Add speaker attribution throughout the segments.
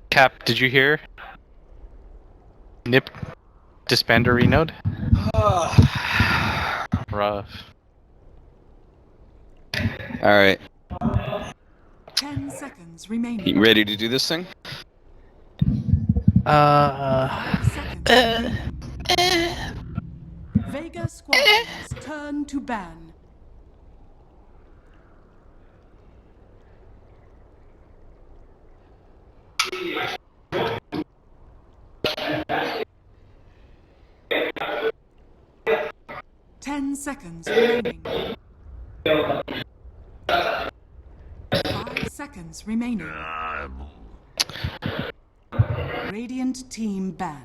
Speaker 1: Cap, did you hear? Nip disbander renode? Rough.
Speaker 2: Alright.
Speaker 3: 10 seconds remaining.
Speaker 2: You ready to do this thing?
Speaker 3: 5 seconds remaining. Vega Squadron's turn to ban. Ten seconds remaining. 5 seconds remaining. Radiant team ban.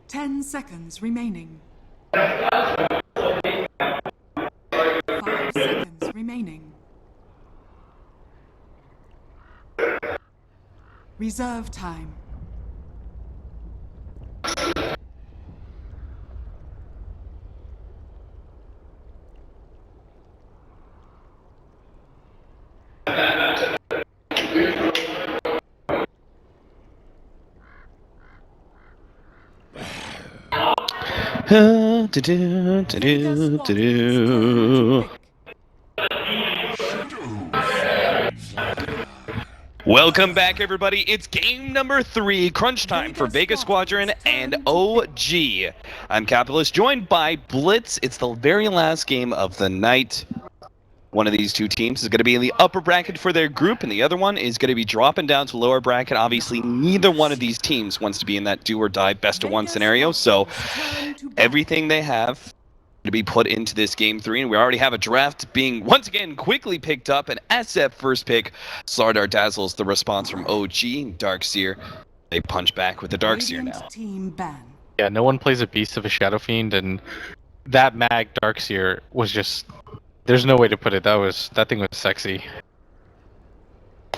Speaker 3: Ten seconds remaining. 5 seconds remaining. Reserve time.
Speaker 2: Welcome back, everybody. It's game number 3, crunch time for Vega Squadron and OG. I'm Capitalist, joined by Blitz. It's the very last game of the night. One of these two teams is going to be in the upper bracket for their group, and the other one is going to be dropping down to lower bracket. Obviously, neither one of these teams wants to be in that do-or-die best-of-1 scenario, so everything they have to be put into this game 3, and we already have a draft being once again quickly picked up. An SF first pick, Slardar dazzles the response from OG. Darkseer, they punch back with the Darkseer now.
Speaker 3: Team ban.
Speaker 1: Yeah, no one plays a beast of a Shadow Fiend, and that mag Darkseer was just... There's no way to put it. That thing was sexy.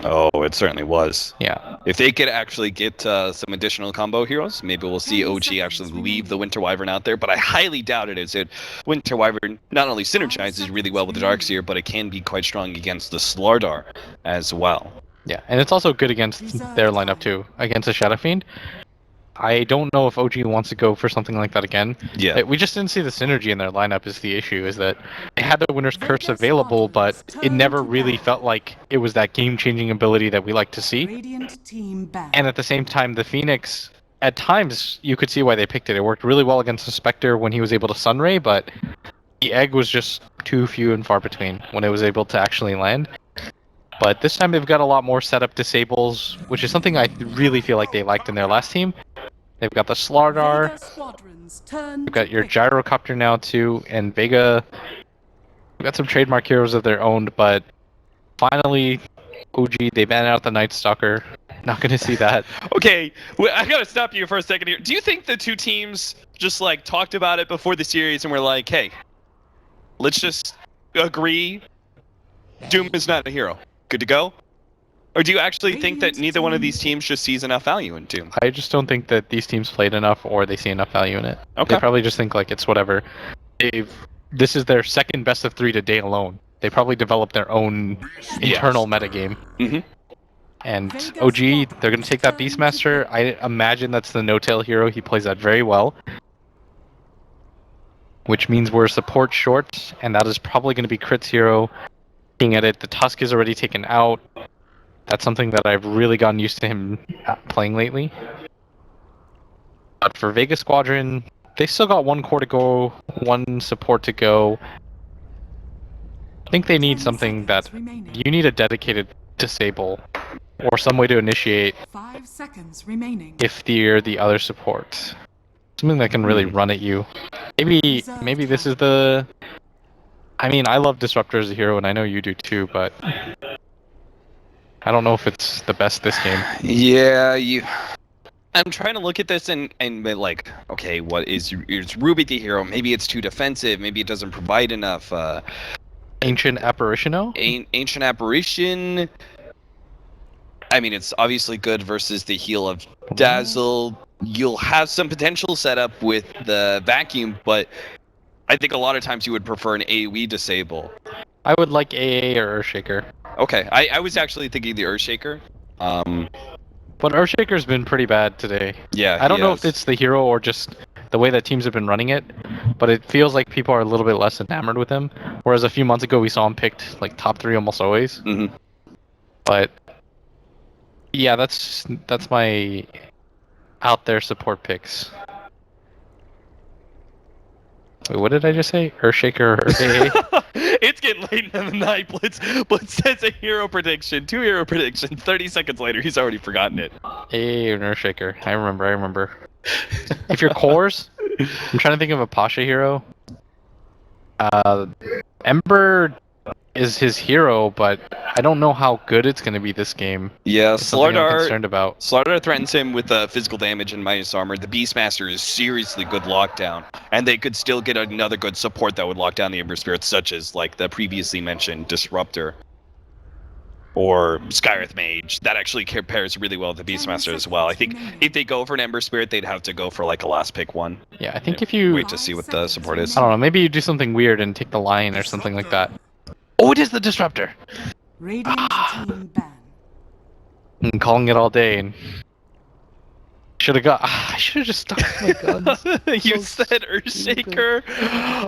Speaker 2: Oh, it certainly was.
Speaker 1: Yeah.
Speaker 2: If they could actually get some additional combo heroes, maybe we'll see OG actually leave the Winter Wyvern out there, but I highly doubt it. Is it Winter Wyvern not only synergizes really well with the Darkseer, but it can be quite strong against the Slardar as well.
Speaker 1: Yeah, and it's also good against their lineup too, against a Shadow Fiend. I don't know if OG wants to go for something like that again.
Speaker 2: Yeah.
Speaker 1: We just didn't see the synergy in their lineup is the issue, is that they had the Winner's Curse available, but it never really felt like it was that game-changing ability that we like to see.
Speaker 3: Radiant team ban.
Speaker 1: And at the same time, the Phoenix, at times, you could see why they picked it. It worked really well against the Spectre when he was able to Sunray, but the Egg was just too few and far between when it was able to actually land. But this time they've got a lot more setup disables, which is something I really feel like they liked in their last team. They've got the Slardar, they've got your Gyrocopter now too, and Vega. We've got some trademark heroes of their own, but finally, OG, they ban out the Night Stalker. Not gonna see that.
Speaker 2: Okay, I gotta stop you for a second here. Do you think the two teams just like talked about it before the series and were like, hey, let's just agree Doom is not a hero? Good to go? Or do you actually think that neither one of these teams just sees enough value in Doom?
Speaker 1: I just don't think that these teams played enough or they see enough value in it.
Speaker 2: Okay.
Speaker 1: They probably just think like it's whatever. This is their second best of 3 today alone. They probably developed their own internal metagame.
Speaker 2: Mm-hmm.
Speaker 1: And OG, they're going to take that Beastmaster. I imagine that's the no-tail hero. He plays that very well. Which means we're support short, and that is probably going to be Crit's hero. Looking at it, the Tusk is already taken out. That's something that I've really gotten used to him playing lately. But for Vega Squadron, they still got 1 core to go, 1 support to go. I think they need something that you need a dedicated disable or some way to initiate
Speaker 3: 5 seconds remaining.
Speaker 1: if you're the other support. Something that can really run at you. Maybe this is the... I mean, I love Disruptor as a hero, and I know you do too, but... I don't know if it's the best this game.
Speaker 2: Yeah, I'm trying to look at this and be like, okay, what is Ruby the hero? Maybe it's too defensive. Maybe it doesn't provide enough.
Speaker 1: Ancient Apparition?
Speaker 2: Ancient Apparition. I mean, it's obviously good versus the heal of Dazzle. You'll have some potential setup with the vacuum, but I think a lot of times you would prefer an AoE disable.
Speaker 1: I would like AA or Earthshaker.
Speaker 2: Okay, I was actually thinking the Earthshaker.
Speaker 1: But Earthshaker's been pretty bad today.
Speaker 2: Yeah,
Speaker 1: I don't
Speaker 2: he
Speaker 1: know
Speaker 2: has.
Speaker 1: if it's the hero or just the way that teams have been running it, but it feels like people are a little bit less enamored with him. Whereas a few months ago we saw him picked like top 3 almost always.
Speaker 2: Mhm.
Speaker 1: But yeah, that's my out there support picks. Wait, what did I just say? Earthshaker or AA?
Speaker 2: It's getting late in the night. Blitz says a hero prediction, 2 hero predictions. 30 seconds later, he's already forgotten it.
Speaker 1: AA and Earthshaker. I remember. If you're cores, I'm trying to think of a Pasha hero. Ember is his hero, but I don't know how good it's going to be this game.
Speaker 2: Yeah,
Speaker 1: It's something I'm
Speaker 2: Slardar
Speaker 1: concerned about.
Speaker 2: Slardar threatens him with physical damage and minus armor. The Beastmaster is seriously good lockdown, and they could still get another good support that would lock down the Ember Spirit, such as like the previously mentioned Disruptor or Skyreth Mage. That actually pairs really well with the Beastmaster as well. I think if they go for an Ember Spirit, they'd have to go for like a last pick one.
Speaker 1: Yeah, I think if you...
Speaker 2: Wait to see what the support is.
Speaker 1: I don't know, maybe you do something weird and take the Lion or something like that. Oh, it is the Disruptor!
Speaker 3: Radiant team ban.
Speaker 1: I'm calling it all day and... I should have just stuck with my guns.
Speaker 2: You
Speaker 1: So
Speaker 2: said Earthshaker,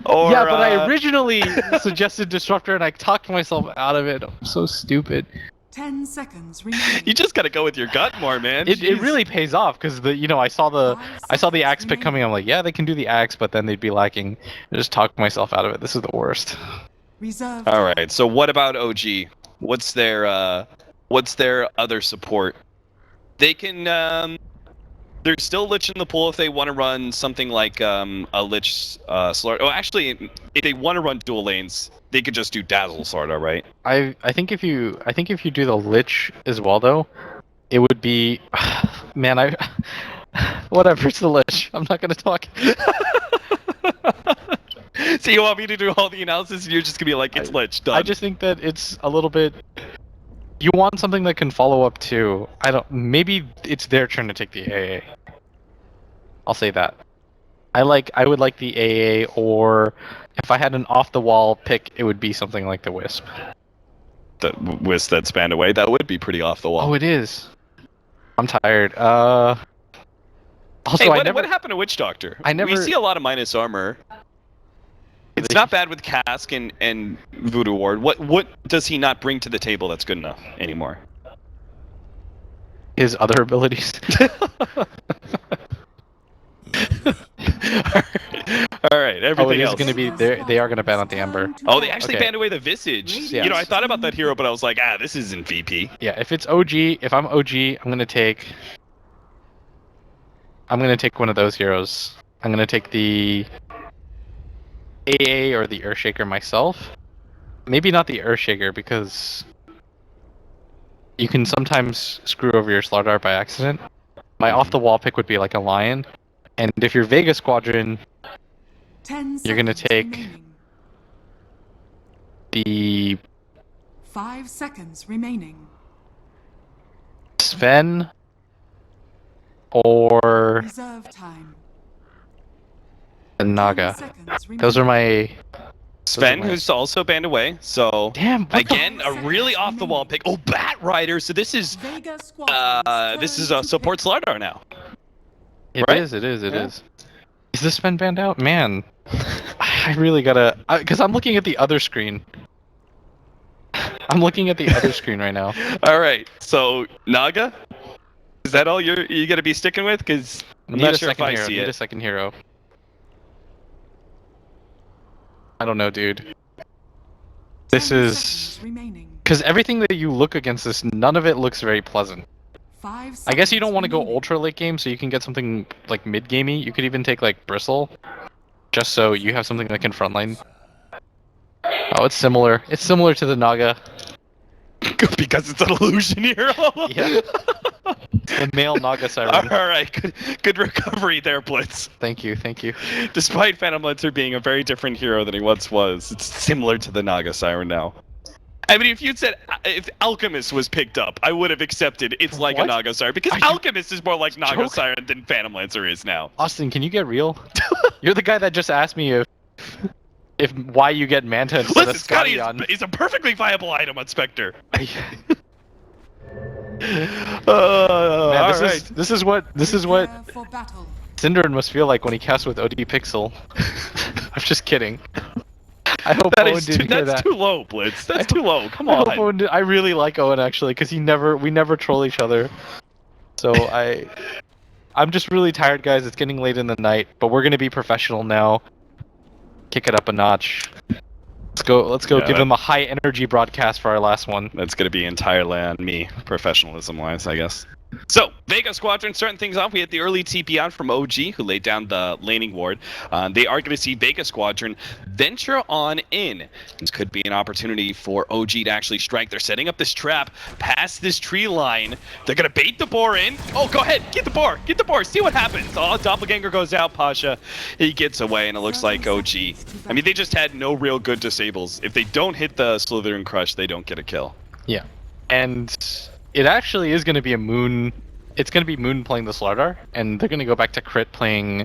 Speaker 2: or
Speaker 1: Yeah, but I originally suggested Disruptor and I talked myself out of it. I'm so stupid.
Speaker 3: 10 seconds remaining.
Speaker 2: you just gotta go with your gut more, man.
Speaker 1: It
Speaker 2: Jeez.
Speaker 1: really pays off because I saw the axe pick coming. I'm like, yeah, they can do the axe, but then they'd be lacking. I just talked myself out of it. This is the worst.
Speaker 3: Reserve.
Speaker 2: All right. So what about OG? What's their other support? They can there's still Lich in the pool if they want to run something like a Lich Slardar. Oh, actually, if they want to run dual lanes, they could just do Dazzle Slardar, right?
Speaker 1: I think if you do the Lich as well though, it would be man, whatever, it's the Lich. I'm not gonna talk.
Speaker 2: So you want me to do all the analysis and you're just gonna be like, it's Lich, done.
Speaker 1: I just think that it's a little bit. You want something that can follow up too. Maybe it's their turn to take the AA. I'll say that. I would like the AA, or if I had an off the wall pick, it would be something like the Wisp.
Speaker 2: The Wisp that spanned away, that would be pretty off the wall.
Speaker 1: Oh, it is. I'm tired. Also,
Speaker 2: Hey, what happened to Witch Doctor? We see a lot of minus armor. It's not bad with Cask and Voodoo Ward. What does he not bring to the table that's good enough anymore?
Speaker 1: His other abilities.
Speaker 2: All right, everything else.
Speaker 1: Going to be they are going to ban out the Ember.
Speaker 2: Oh, they actually
Speaker 1: Okay.
Speaker 2: banned away the Visage.
Speaker 1: Yes.
Speaker 2: I thought about that hero, but I was like, this isn't VP.
Speaker 1: Yeah, if it's OG, if I'm OG, I'm going to take one of those heroes. I'm going to take the AA or the Earthshaker myself. Maybe not the Earthshaker because you can sometimes screw over your Slardar by accident. My off-the-wall pick would be like a Lion. And if you're Vega Squadron,
Speaker 3: 10
Speaker 1: you're going to
Speaker 3: seconds
Speaker 1: take
Speaker 3: remaining.
Speaker 1: the
Speaker 3: 5 seconds remaining.
Speaker 1: Sven or
Speaker 3: Reserve time.
Speaker 1: the
Speaker 3: 10
Speaker 1: Naga.
Speaker 3: seconds
Speaker 1: Those are
Speaker 3: remaining.
Speaker 1: my...
Speaker 2: Sven,
Speaker 1: my-
Speaker 2: who's also banned away. So
Speaker 1: Damn, what the-
Speaker 2: again, a really off-the-wall pick. Oh, Bat Rider. So this is
Speaker 3: Vega Squadron's
Speaker 2: this is
Speaker 3: turn
Speaker 2: a
Speaker 3: to
Speaker 2: support
Speaker 3: pick.
Speaker 2: Slardar now.
Speaker 1: It
Speaker 2: Right?
Speaker 1: is. It is.
Speaker 2: Yeah.
Speaker 1: Is this Sven banned out? Man, I really gotta... Because I'm looking at the other screen. I'm looking at the other screen right now.
Speaker 2: All right. So Naga, is that all you're gonna be sticking with? Because I'm
Speaker 1: Need
Speaker 2: not
Speaker 1: a
Speaker 2: sure if
Speaker 1: second
Speaker 2: I
Speaker 1: hero.
Speaker 2: see
Speaker 1: Need a
Speaker 2: it.
Speaker 1: second hero. I don't know, dude. This
Speaker 3: 10
Speaker 1: is...
Speaker 3: seconds remaining.
Speaker 1: Because everything that you look against this, none of it looks very pleasant.
Speaker 3: 5
Speaker 1: I guess you don't
Speaker 3: seconds
Speaker 1: want to go
Speaker 3: remaining.
Speaker 1: ultra late game, so you can get something like mid gamey. You could even take like Bristle, just so you have something that can frontline. Oh, it's similar. It's similar to the Naga.
Speaker 2: Because it's an illusion hero.
Speaker 1: Yeah. The male Naga Siren.
Speaker 2: All right. Good recovery there, Blitz.
Speaker 1: Thank you, thank you.
Speaker 2: Despite Phantom Lancer being a very different hero than he once was, it's similar to the Naga Siren now. I mean, if you'd said if Alchemist was picked up, I would have accepted it's like
Speaker 1: What?
Speaker 2: a Naga Siren because
Speaker 1: Are you
Speaker 2: Alchemist is more like Naga
Speaker 1: joking?
Speaker 2: Siren than Phantom Lancer is now.
Speaker 1: Austin, can you get real? You're the guy that just asked me if why you get Manta instead
Speaker 2: Listen,
Speaker 1: of
Speaker 2: Scotty
Speaker 1: Squadron.
Speaker 2: is a perfectly viable item on Spectre.
Speaker 1: Man,
Speaker 2: All right.
Speaker 1: this is what
Speaker 3: Prepare for battle.
Speaker 1: Synderen must feel like when he casts with OD Pixel. I'm just kidding. I hope
Speaker 2: That
Speaker 1: Owen
Speaker 2: is
Speaker 1: didn't hear
Speaker 2: that's
Speaker 1: that.
Speaker 2: too low, Blitz. That's too low. Come
Speaker 1: I hope
Speaker 2: on.
Speaker 1: Owen I really like Owen actually, because we never troll each other. So I'm just really tired, guys. It's getting late in the night, but we're gonna be professional now. Kick it up a notch. Let's go.
Speaker 2: Yeah,
Speaker 1: Give
Speaker 2: that-
Speaker 1: him a high energy broadcast for our last one.
Speaker 2: That's going to be entirely on me, professionalism-wise, I guess. So, Vega Squadron starting things off. We had the early TP out from OG, who laid down the laning ward. They are going to see Vega Squadron venture on in. This could be an opportunity for OG to actually strike. They're setting up this trap past this tree line. They're going to bait the boar in. Oh, go ahead. Get the boar. Get the boar. See what happens. Oh, Doppelganger goes out. Pasha, he gets away, and it looks like OG. I mean, they just had no real good disables. If they don't hit the Slytherin Crush, they don't get a kill.
Speaker 1: Yeah, and it actually is going to be a Moon. It's going to be Moon playing the Slardar, and they're going to go back to Crit playing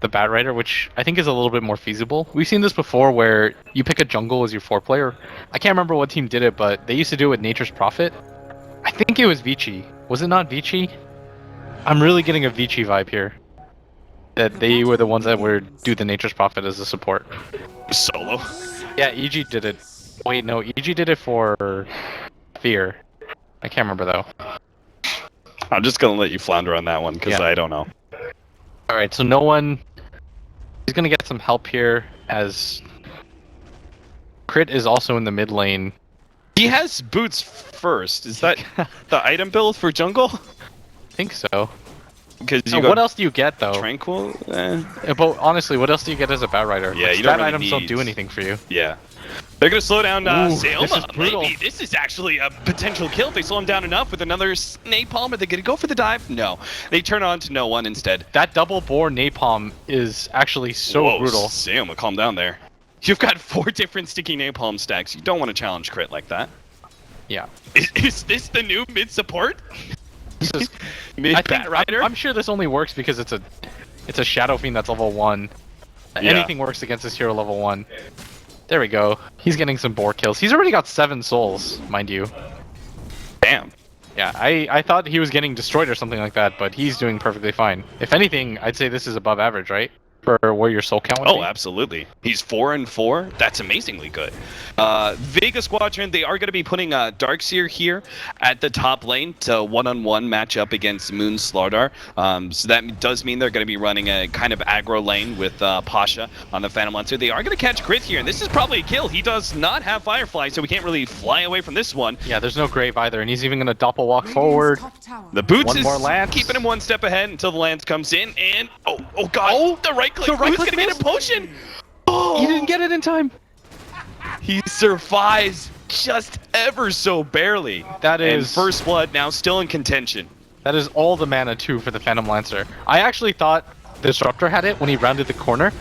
Speaker 1: the Bat Rider, which I think is a little bit more feasible. We've seen this before where you pick a jungle as your 4-player. I can't remember what team did it, but they used to do it with Nature's Prophet. I think it was Vici. Was it not Vici? I'm really getting a Vici vibe here. That they were the ones that would do the Nature's Prophet as a support.
Speaker 2: Solo.
Speaker 1: Yeah, EG did it. Wait, no, EG did it for Fear. I can't remember though.
Speaker 2: I'm just going to let you flounder on that one, because
Speaker 1: Yeah.
Speaker 2: I don't know.
Speaker 1: Alright, so no one... He's gonna get some help here, as... Crit is also in the mid lane.
Speaker 2: He has boots first. Is that the item build for jungle?
Speaker 1: I think so.
Speaker 2: Because you
Speaker 1: So
Speaker 2: got
Speaker 1: what else do you get though?
Speaker 2: Tranquil?
Speaker 1: But honestly, what else do you get as a Bat Rider?
Speaker 2: Yeah,
Speaker 1: Like,
Speaker 2: you don't
Speaker 1: stat
Speaker 2: really
Speaker 1: items don't
Speaker 2: need-
Speaker 1: do anything for you.
Speaker 2: Yeah. They're going to slow down
Speaker 1: Ooh, this is
Speaker 2: Seoma.
Speaker 1: brutal.
Speaker 2: Maybe this is actually a potential kill if they slow him down enough with another napalm. Are they going to go for the dive? No. They turn on to no one instead.
Speaker 1: That double bore napalm is actually so
Speaker 2: Whoa,
Speaker 1: brutal.
Speaker 2: Seoma, calm down there. You've got 4 different sticky napalm stacks. You don't want to challenge Crit like that.
Speaker 1: Yeah.
Speaker 2: Is this the new mid support?
Speaker 1: This is,
Speaker 2: Mid
Speaker 1: I
Speaker 2: Bat
Speaker 1: think,
Speaker 2: Rider?
Speaker 1: I'm sure this only works because it's a Shadow Fiend that's level 1.
Speaker 2: Yeah.
Speaker 1: Anything works against this hero level 1. There we go. He's getting some boar kills. He's already got 7 souls, mind you.
Speaker 2: Damn.
Speaker 1: Yeah, I thought he was getting destroyed or something like that, but he's doing perfectly fine. If anything, I'd say this is above average, right? For where your soul count would be.
Speaker 2: Oh, absolutely. He's 4 and 4. That's amazingly good. Vega Squadron, they are going to be putting Darkseer here at the top lane to one-on-one match up against Moon Slardar. So that does mean they're going to be running a kind of aggro lane with Pasha on the Phantom Lancer. They are going to catch Crit here, and this is probably a kill. He does not have Firefly, so we can't really fly away from this one.
Speaker 1: Yeah, there's no grave either, and he's even gonna doppel walk forward.
Speaker 3: Top tower.
Speaker 2: The boots
Speaker 1: One
Speaker 2: is
Speaker 1: more lance.
Speaker 2: keeping him one step ahead until the lance comes in, and oh god, the right click.
Speaker 1: the right
Speaker 2: Who's
Speaker 1: click
Speaker 2: gonna get
Speaker 1: missed?
Speaker 2: a potion? Oh,
Speaker 1: He didn't get it in time.
Speaker 2: He survives just ever so barely.
Speaker 1: That
Speaker 2: And
Speaker 1: is
Speaker 2: First Blood now still in contention.
Speaker 1: That is all the mana too for the Phantom Lancer. I actually thought the Disruptor had it when he rounded the corner,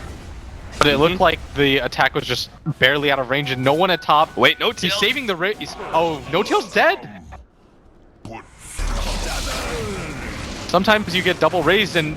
Speaker 1: but it looked like the attack was just barely out of range and no one at top.
Speaker 2: Wait, no
Speaker 1: He's
Speaker 2: tail.
Speaker 1: saving the race. Oh, No Tail's dead. Sometimes you get double raised and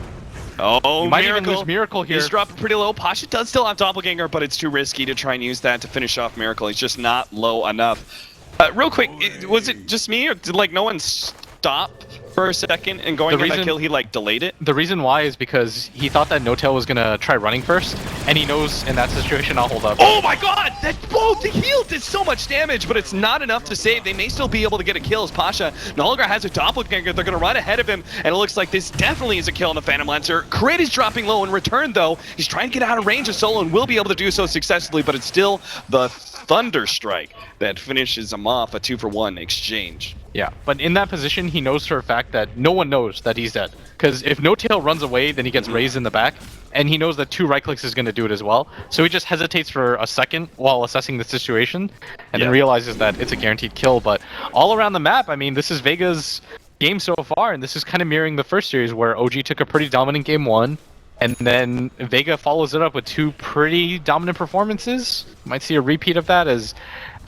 Speaker 2: Oh,
Speaker 1: you might even
Speaker 2: Miracle.
Speaker 1: lose Miracle here.
Speaker 2: He's dropping pretty low. Pasha does still have Doppelganger, but it's too risky to try and use that to finish off Miracle. He's just not low enough. Real quick, was it just me, or did like no one stop for a second and going
Speaker 1: The
Speaker 2: for that
Speaker 1: reason-
Speaker 2: kill? He like delayed it.
Speaker 1: The reason why is because he thought that No Tail was gonna try running first, and he knows in that situation I'll hold up.
Speaker 2: Oh my god! That the heal did so much damage, but it's not enough to save. They may still be able to get a kill as Pasha no longer has a Doppelganger. They're going to run ahead of him, and it looks like this definitely is a kill on the Phantom Lancer. Crit is dropping low in return, though. He's trying to get out of range of Solo and will be able to do so successfully, but it's still the Thunder Strike that finishes him off, a 2-for-1 exchange.
Speaker 1: Yeah, but in that position, he knows for a fact that no one knows that he's dead. Because if No Tail runs away, then he gets raised in the back, and he knows that 2 right clicks is going to do it as well. So he just hesitates for a second while assessing the situation, and then realizes that it's a guaranteed kill. But all around the map, I mean, this is Vega's game so far, and this is kind of mirroring the first series where OG took a pretty dominant game 1, and then Vega follows it up with 2 pretty dominant performances. Might see a repeat of that as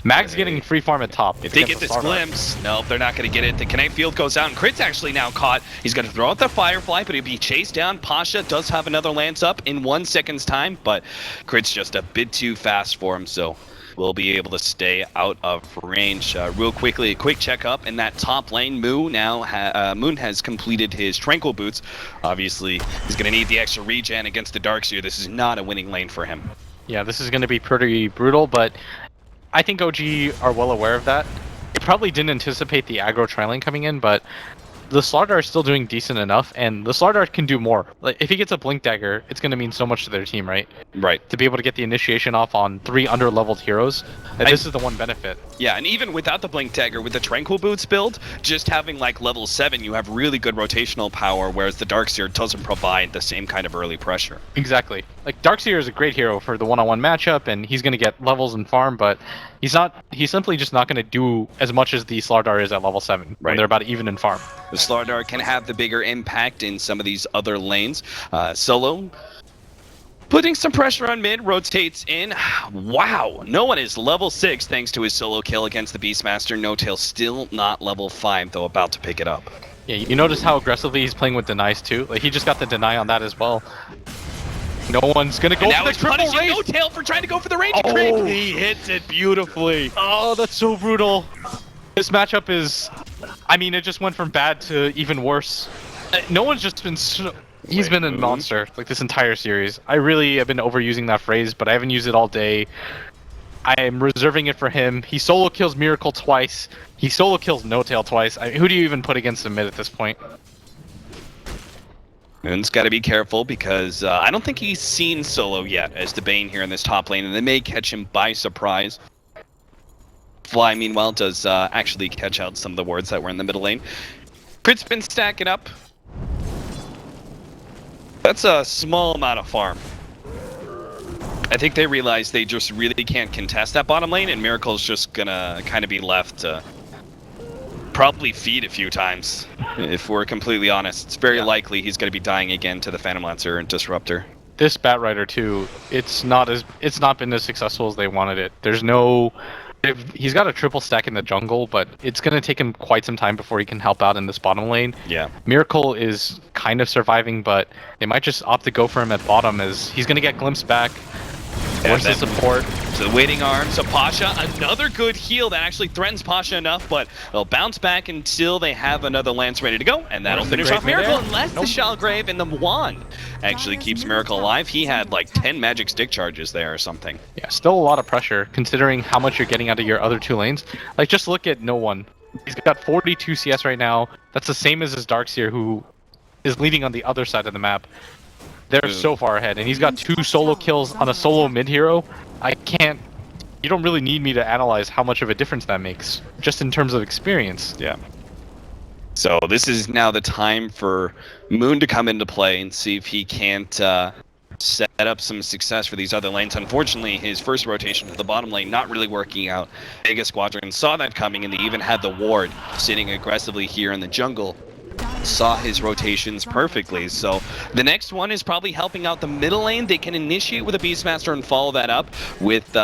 Speaker 1: Mag's getting free farm at top.
Speaker 2: If they get this glimpse, nope, they're not going to get it. The Connect field goes out, and Crit's actually now caught. He's going to throw out the Firefly, but he'll be chased down. Pasha does have another lance up in 1 second's time, but Crit's just a bit too fast for him, so we'll be able to stay out of range. Real quickly, a quick checkup in that top lane. Moon has completed his Tranquil Boots. Obviously, he's going to need the extra regen against the Darkseer. This is not a winning lane for him.
Speaker 1: Yeah, this is going to be pretty brutal, but I think OG are well aware of that. They probably didn't anticipate the aggro tri-lane coming in, but the Slardar is still doing decent enough, and the Slardar can do more. Like, if he gets a Blink Dagger, it's going to mean so much to their team, right?
Speaker 2: Right.
Speaker 1: To be able to get the initiation off on 3 under-leveled heroes, and this is the one benefit.
Speaker 2: Yeah, and even without the Blink Dagger, with the Tranquil Boots build, just having like level 7, you have really good rotational power, whereas the Darkseer doesn't provide the same kind of early pressure.
Speaker 1: Exactly. Like, Darkseer is a great hero for the one-on-one matchup, and he's going to get levels and farm, but he's simply just not going to do as much as the Slardar is at level 7, when they're about even in farm.
Speaker 2: The Slardar can have the bigger impact in some of these other lanes. Solo putting some pressure on mid, rotates in. Wow, no one is level 6 thanks to his solo kill against the Beastmaster. No Tail still not level 5, though about to pick it up.
Speaker 1: Yeah, you notice how aggressively he's playing with denies too? Like, he just got the deny on that as well. No one's gonna go for the triple race!
Speaker 2: No Tail for trying to go for the range
Speaker 1: Oh,
Speaker 2: crit. He hits it beautifully.
Speaker 1: Oh, that's so brutal. This matchup is... I mean, it just went from bad to even worse. No one's just been... He's been a monster, like, this entire series. I really have been overusing that phrase, but I haven't used it all day. I am reserving it for him. He solo kills Miracle twice. He solo kills No Tail twice. I mean, who do you even put against the mid at this point?
Speaker 2: Moon's got to be careful because I don't think he's seen Solo yet as the Bane here in this top lane, and they may catch him by surprise. Fly, meanwhile, does actually catch out some of the wards that were in the middle lane. Crit's been stacking up. That's a small amount of farm. I think they realize they just really can't contest that bottom lane, and Miracle's just gonna kind of be left to probably feed a few times, if we're completely honest. It's very likely he's gonna be dying again to the Phantom Lancer and Disruptor.
Speaker 1: This Bat Rider too, it's not been as successful as they wanted it. There's no... He's got a triple stack in the jungle, but it's going to take him quite some time before he can help out in this bottom lane.
Speaker 2: Yeah.
Speaker 1: Miracle is kind of surviving, but they might just opt to go for him at bottom as he's going to get glimpsed back. Force the support.
Speaker 2: So the waiting arm. So Pasha, another good heal that actually threatens Pasha enough, but they'll bounce back until they have another lance ready to go, and that'll finish off Miracle, unless the Shalgrave and the wand actually keeps Miracle alive. He had like 10 magic stick charges there or something.
Speaker 1: Yeah, still a lot of pressure considering how much you're getting out of your other 2 lanes. Like, just look at No One. He's got 42 CS right now. That's the same as his Darkseer, who is leading on the other side of the map. They're so far ahead, and he's got 2 solo kills on a solo mid hero. You don't really need me to analyze how much of a difference that makes, just in terms of experience.
Speaker 2: Yeah. So this is now the time for Moon to come into play and see if he can't set up some success for these other lanes. Unfortunately, his first rotation to the bottom lane not really working out. Vega Squadron saw that coming, and they even had the ward sitting aggressively here in the jungle. Saw his rotations perfectly, so the next one is probably helping out the middle lane. They can initiate with a Beastmaster and follow that up with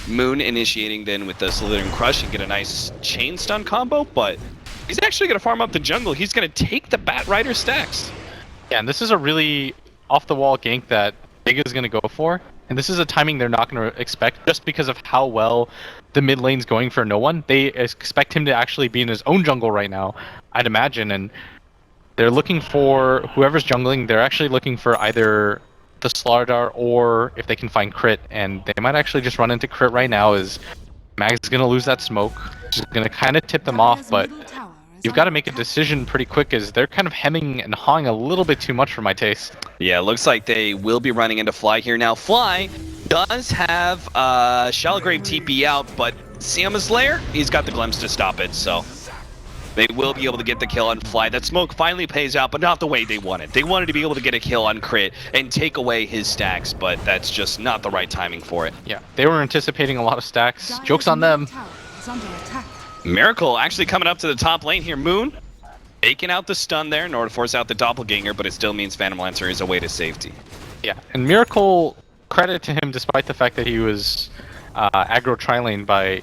Speaker 2: Moon initiating then with the Slither Crush and get a nice chain stun combo, but he's actually going to farm up the jungle. He's going to take the Bat Rider stacks.
Speaker 1: Yeah, and this is a really off-the-wall gank that Vega is going to go for, and this is a timing they're not going to expect just because of how well the mid lane's going for No One. They expect him to actually be in his own jungle right now, I'd imagine, and they're looking for whoever's jungling. They're actually looking for either the Slardar or if they can find Crit, and they might actually just run into Crit right now as Mag's going to lose that smoke, which is going to kind of tip them off, but you've got to make a decision pretty quick as they're kind of hemming and hawing a little bit too much for my taste.
Speaker 2: Yeah, looks like they will be running into Fly here now. Fly does have Shalgrave TP out, but Siama's Lair, he's got the glimpse to stop it, so they will be able to get the kill on Fly. That smoke finally pays out, but not the way they wanted. They wanted to be able to get a kill on Crit and take away his stacks, but that's just not the right timing for it.
Speaker 1: Yeah, they were anticipating a lot of stacks. Joke's on them.
Speaker 2: Miracle actually coming up to the top lane here. Moon taking out the stun there in order to force out the Doppelganger, but it still means Phantom Lancer is a way to safety.
Speaker 1: Yeah, and Miracle, credit to him despite the fact that he was aggro tri-lane by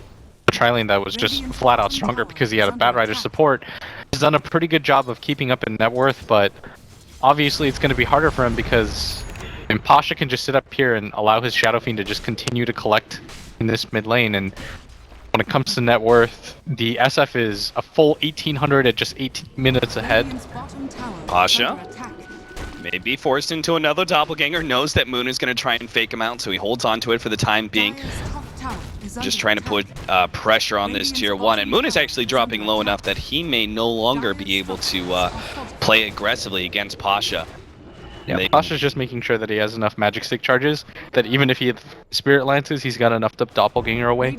Speaker 1: tri-lane that was just flat out stronger because he had a Batrider support. He's done a pretty good job of keeping up in net worth, but obviously it's going to be harder for him because Pasha can just sit up here and allow his Shadow Fiend to just continue to collect in this mid lane. And when it comes to net worth, the SF is a full 1800 at just 18 minutes ahead.
Speaker 2: Pasha may be forced into another doppelganger, knows that Moon is going to try and fake him out, so he holds on to it for the time being. Just trying to put pressure on this tier 1, and Moon is actually dropping low enough that he may no longer be able to play aggressively against Pasha.
Speaker 1: Yeah, Pasha's just making sure that he has enough magic stick charges that even if he had Spirit Lances, he's got enough to doppelganger away.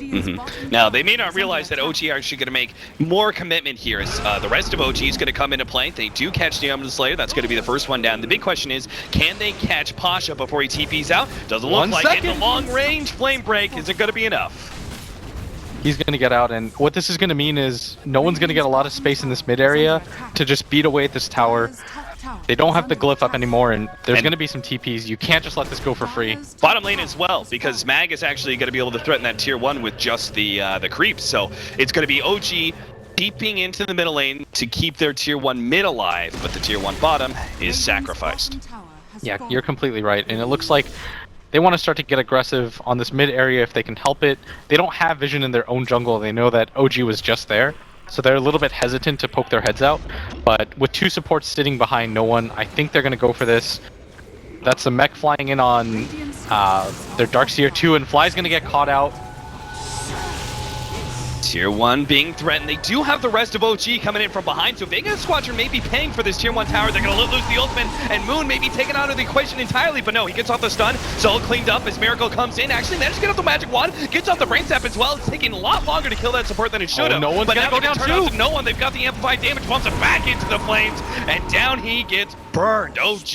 Speaker 2: Now, they may not realize that OG are actually going to make more commitment here as the rest of OG is going to come into play. They do catch the Omnium Slayer. That's going to be the first one down. The big question is, can they catch Pasha before he TPs out? Doesn't look like it. The long-range Flame Break isn't going to be enough.
Speaker 1: He's going to get out, and what this is going to mean is no one's going to get a lot of space in this mid area to just beat away at this tower. They don't have the glyph up anymore, and there's going to be some TPs. You can't just let this go for free.
Speaker 2: Bottom lane as well, because Mag is actually going to be able to threaten that tier 1 with just the creeps. So it's going to be OG deeping into the middle lane to keep their tier 1 mid alive, but the tier 1 bottom is sacrificed.
Speaker 1: Yeah, you're completely right, and it looks like they want to start to get aggressive on this mid area if they can help it. They don't have vision in their own jungle. They know that OG was just there, so they're a little bit hesitant to poke their heads out. But with 2 supports sitting behind no one, I think they're going to go for this. That's a mech flying in on their Darkseer 2, and Fly's going to get caught out.
Speaker 2: Tier 1 being threatened. They do have the rest of OG coming in from behind, so Vega Squadron may be paying for this tier 1 tower. They're going to let loose the ultimate, and Moon may be taken out of the equation entirely, but no, he gets off the stun. Solo cleaned up as Miracle comes in. Actually managed to get off the magic wand, gets off the brain sap as well. It's taking a lot longer to kill that support than it should have.
Speaker 1: No one's
Speaker 2: but
Speaker 1: going to go down too.
Speaker 2: No one. They've got the amplified damage, bumps it back into the flames, and down he gets burned. OG.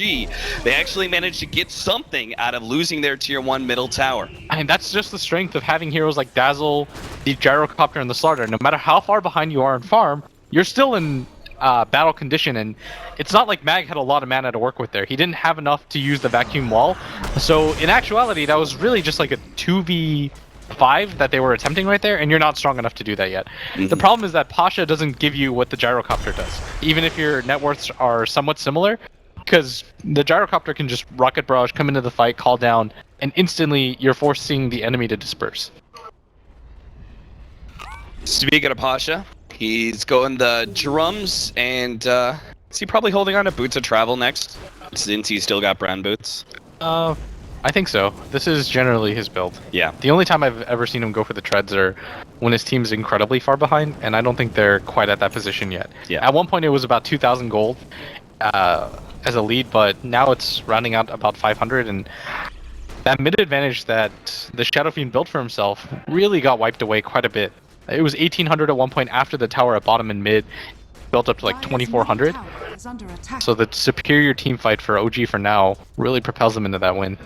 Speaker 2: They actually managed to get something out of losing their tier 1 middle tower.
Speaker 1: And that's just the strength of having heroes like Dazzle, the Gyrocopter, and the Slaughter. No matter how far behind you are in farm, you're still in battle condition, and it's not like Mag had a lot of mana to work with there. He didn't have enough to use the vacuum wall, so in actuality that was really just like a 2v5 that they were attempting right there, and you're not strong enough to do that yet. The problem is that Pasha doesn't give you what the Gyrocopter does, even if your net worths are somewhat similar, because the Gyrocopter can just rocket barrage, come into the fight, call down, and instantly you're forcing the enemy to disperse.
Speaker 2: Speaking of Pasha, he's going the drums, and is he probably holding on to Boots of Travel next, since he's still got brown boots?
Speaker 1: I think so. This is generally his build.
Speaker 2: Yeah.
Speaker 1: The only time I've ever seen him go for the treads are when his team's incredibly far behind, and I don't think they're quite at that position yet.
Speaker 2: Yeah.
Speaker 1: At one point it was about 2,000 gold as a lead, but now it's rounding out about 500, and that mid advantage that the Shadow Fiend built for himself really got wiped away quite a bit. It was 1,800 at one point after the tower at bottom and mid built up to like 2,400. So the superior team fight for OG for now really propels them into that win.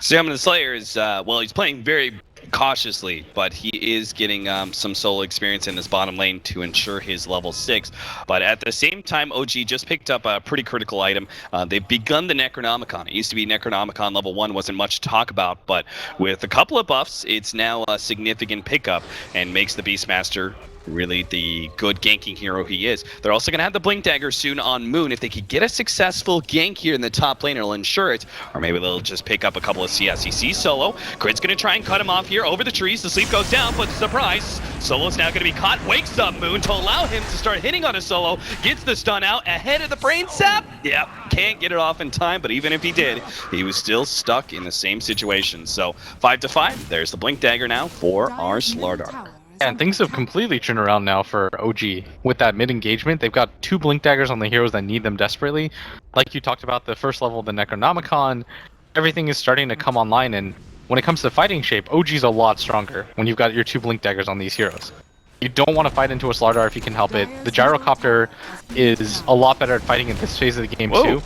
Speaker 2: Sam the Slayer is, well, he's playing very cautiously, but he is getting some solo experience in this bottom lane to ensure his level 6. But at the same time, OG just picked up a pretty critical item. They've begun the Necronomicon. It used to be Necronomicon level 1, wasn't much to talk about, but with a couple of buffs, it's now a significant pickup and makes the Beastmaster really the good ganking hero he is. They're also going to have the Blink Dagger soon on Moon. If they could get a successful gank here in the top lane, it'll ensure it. Or maybe they'll just pick up a couple of CSCC solo. Crit's going to try and cut him off here over the trees. The sleep goes down, but surprise, Solo's now going to be caught. Wakes up Moon to allow him to start hitting on a Solo. Gets the stun out ahead of the brain sap. Yep, can't get it off in time, but even if he did, he was still stuck in the same situation. So 5-5, there's the Blink Dagger now for our Slardar.
Speaker 1: And things have completely turned around now for OG. With that mid-engagement, they've got 2 Blink Daggers on the heroes that need them desperately. Like you talked about, the first level of the Necronomicon, everything is starting to come online, and when it comes to fighting shape, OG's a lot stronger when you've got your 2 Blink Daggers on these heroes. You don't want to fight into a Slardar if you can help it. The Gyrocopter is a lot better at fighting in this phase of the game too.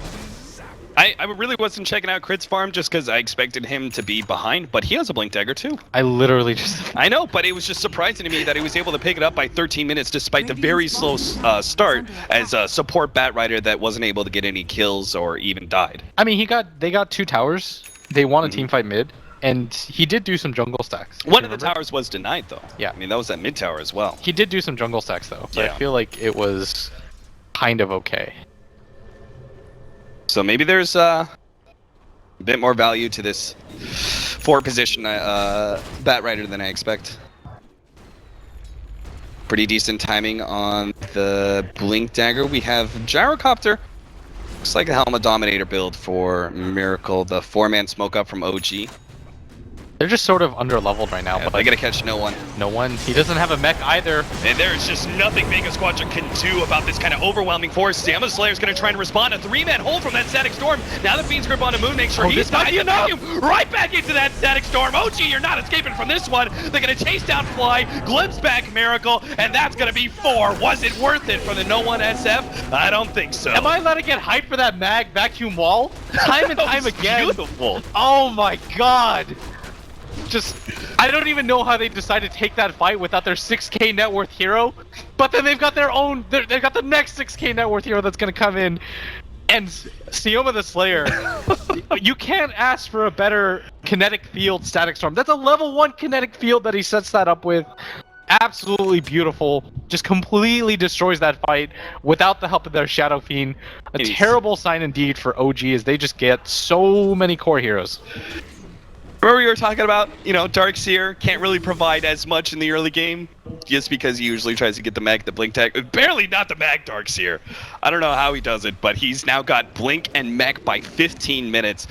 Speaker 2: I really wasn't checking out Crit's farm just because I expected him to be behind, but he has a Blink Dagger too.
Speaker 1: I literally just...
Speaker 2: I know, but it was just surprising to me that he was able to pick it up by 13 minutes despite the very slow start as a support Batrider that wasn't able to get any kills or even died.
Speaker 1: I mean, they got 2 towers. They won a team fight mid. And he did do some jungle stacks.
Speaker 2: One of the
Speaker 1: remember?
Speaker 2: towers was denied, though.
Speaker 1: Yeah.
Speaker 2: I mean, that was that mid tower as well.
Speaker 1: He did do some jungle stacks though, but
Speaker 2: Yeah.
Speaker 1: I feel like it was kind of okay.
Speaker 2: So maybe there's a bit more value to this 4 position Bat Rider than I expect. Pretty decent timing on the Blink Dagger. We have Gyrocopter. Looks like a Helmet Dominator build for Miracle. The 4-man smoke up from OG.
Speaker 1: They're just sort of under-leveled right now,
Speaker 2: Yeah,
Speaker 1: but
Speaker 2: they gotta catch no one.
Speaker 1: no one. He doesn't have a mech either.
Speaker 2: And there's just nothing Vega Squadron can do about this kind of overwhelming force. Stamina Slayer's going to try and respond. A 3-man hold from that Static Storm. Now the Fiend's Grip on the Moon makes sure he's not enough. Right back into that Static Storm. OG, you're not escaping from this one. They're going to chase down Fly, glimpse back Miracle, and that's going to be 4. Was it worth it for the No One SF? I don't think so.
Speaker 1: Am I allowed to get hyped for that mag vacuum wall? Time and time again.
Speaker 2: Beautiful.
Speaker 1: Oh my god. Just, I don't even know how they decided to take that fight without their 6k net worth hero, but then they've got their own, they've got the next 6k net worth hero that's gonna come in, and Sioma the Slayer, you can't ask for a better kinetic field Static Storm. That's a level 1 kinetic field that he sets that up with. Absolutely beautiful, just completely destroys that fight without the help of their Shadow Fiend. A terrible sign indeed for OG as they just get so many core heroes.
Speaker 2: Remember we were talking about, you know, Darkseer can't really provide as much in the early game just because he usually tries to get the mag, the blink tag. Barely not the mag Darkseer. I don't know how he does it, but he's now got blink and mech by 15 minutes.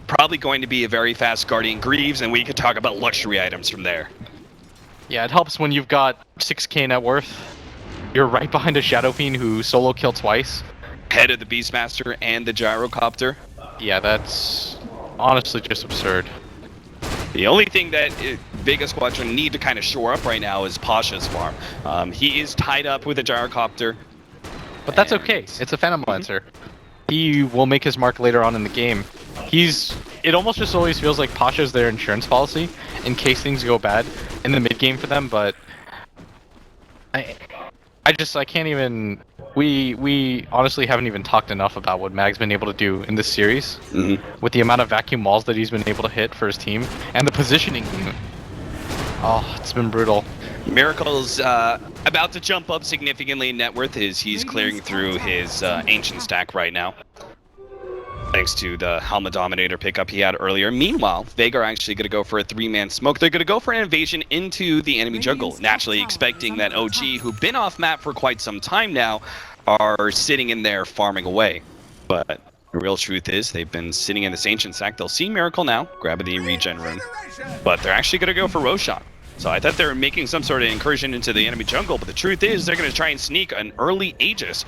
Speaker 2: Probably going to be a very fast Guardian Greaves, and we could talk about luxury items from there.
Speaker 1: Yeah, it helps when you've got 6k net worth. You're right behind a Shadow Fiend who solo killed twice.
Speaker 2: Head of the Beastmaster and the Gyrocopter.
Speaker 1: Yeah, that's honestly just absurd.
Speaker 2: The only thing that Vega Squadron need to kind of shore up right now is Pasha's farm. He is tied up with a Gyrocopter.
Speaker 1: But that's okay. It's a Phantom Lancer. He will make his mark later on in the game. It almost just always feels like Pasha's their insurance policy in case things go bad in the mid game for them, but I can't even. We honestly haven't even talked enough about what Mag's been able to do in this series with the amount of vacuum walls that he's been able to hit for his team and the positioning. Oh, it's been brutal.
Speaker 2: Miracle's about to jump up significantly in net worth as he's clearing through his ancient stack right now. Thanks to the Helmet Dominator pickup he had earlier. Meanwhile, Vega are actually going to go for a 3-man smoke. They're going to go for an invasion into the enemy jungle, naturally expecting that OG, who've been off map for quite some time now, are sitting in there farming away. But the real truth is they've been sitting in this ancient stack. They'll see Miracle now, grabbing the regen rune, but they're actually going to go for Roshan. So I thought they were making some sort of incursion into the enemy jungle, but the truth is they're going to try and sneak an early Aegis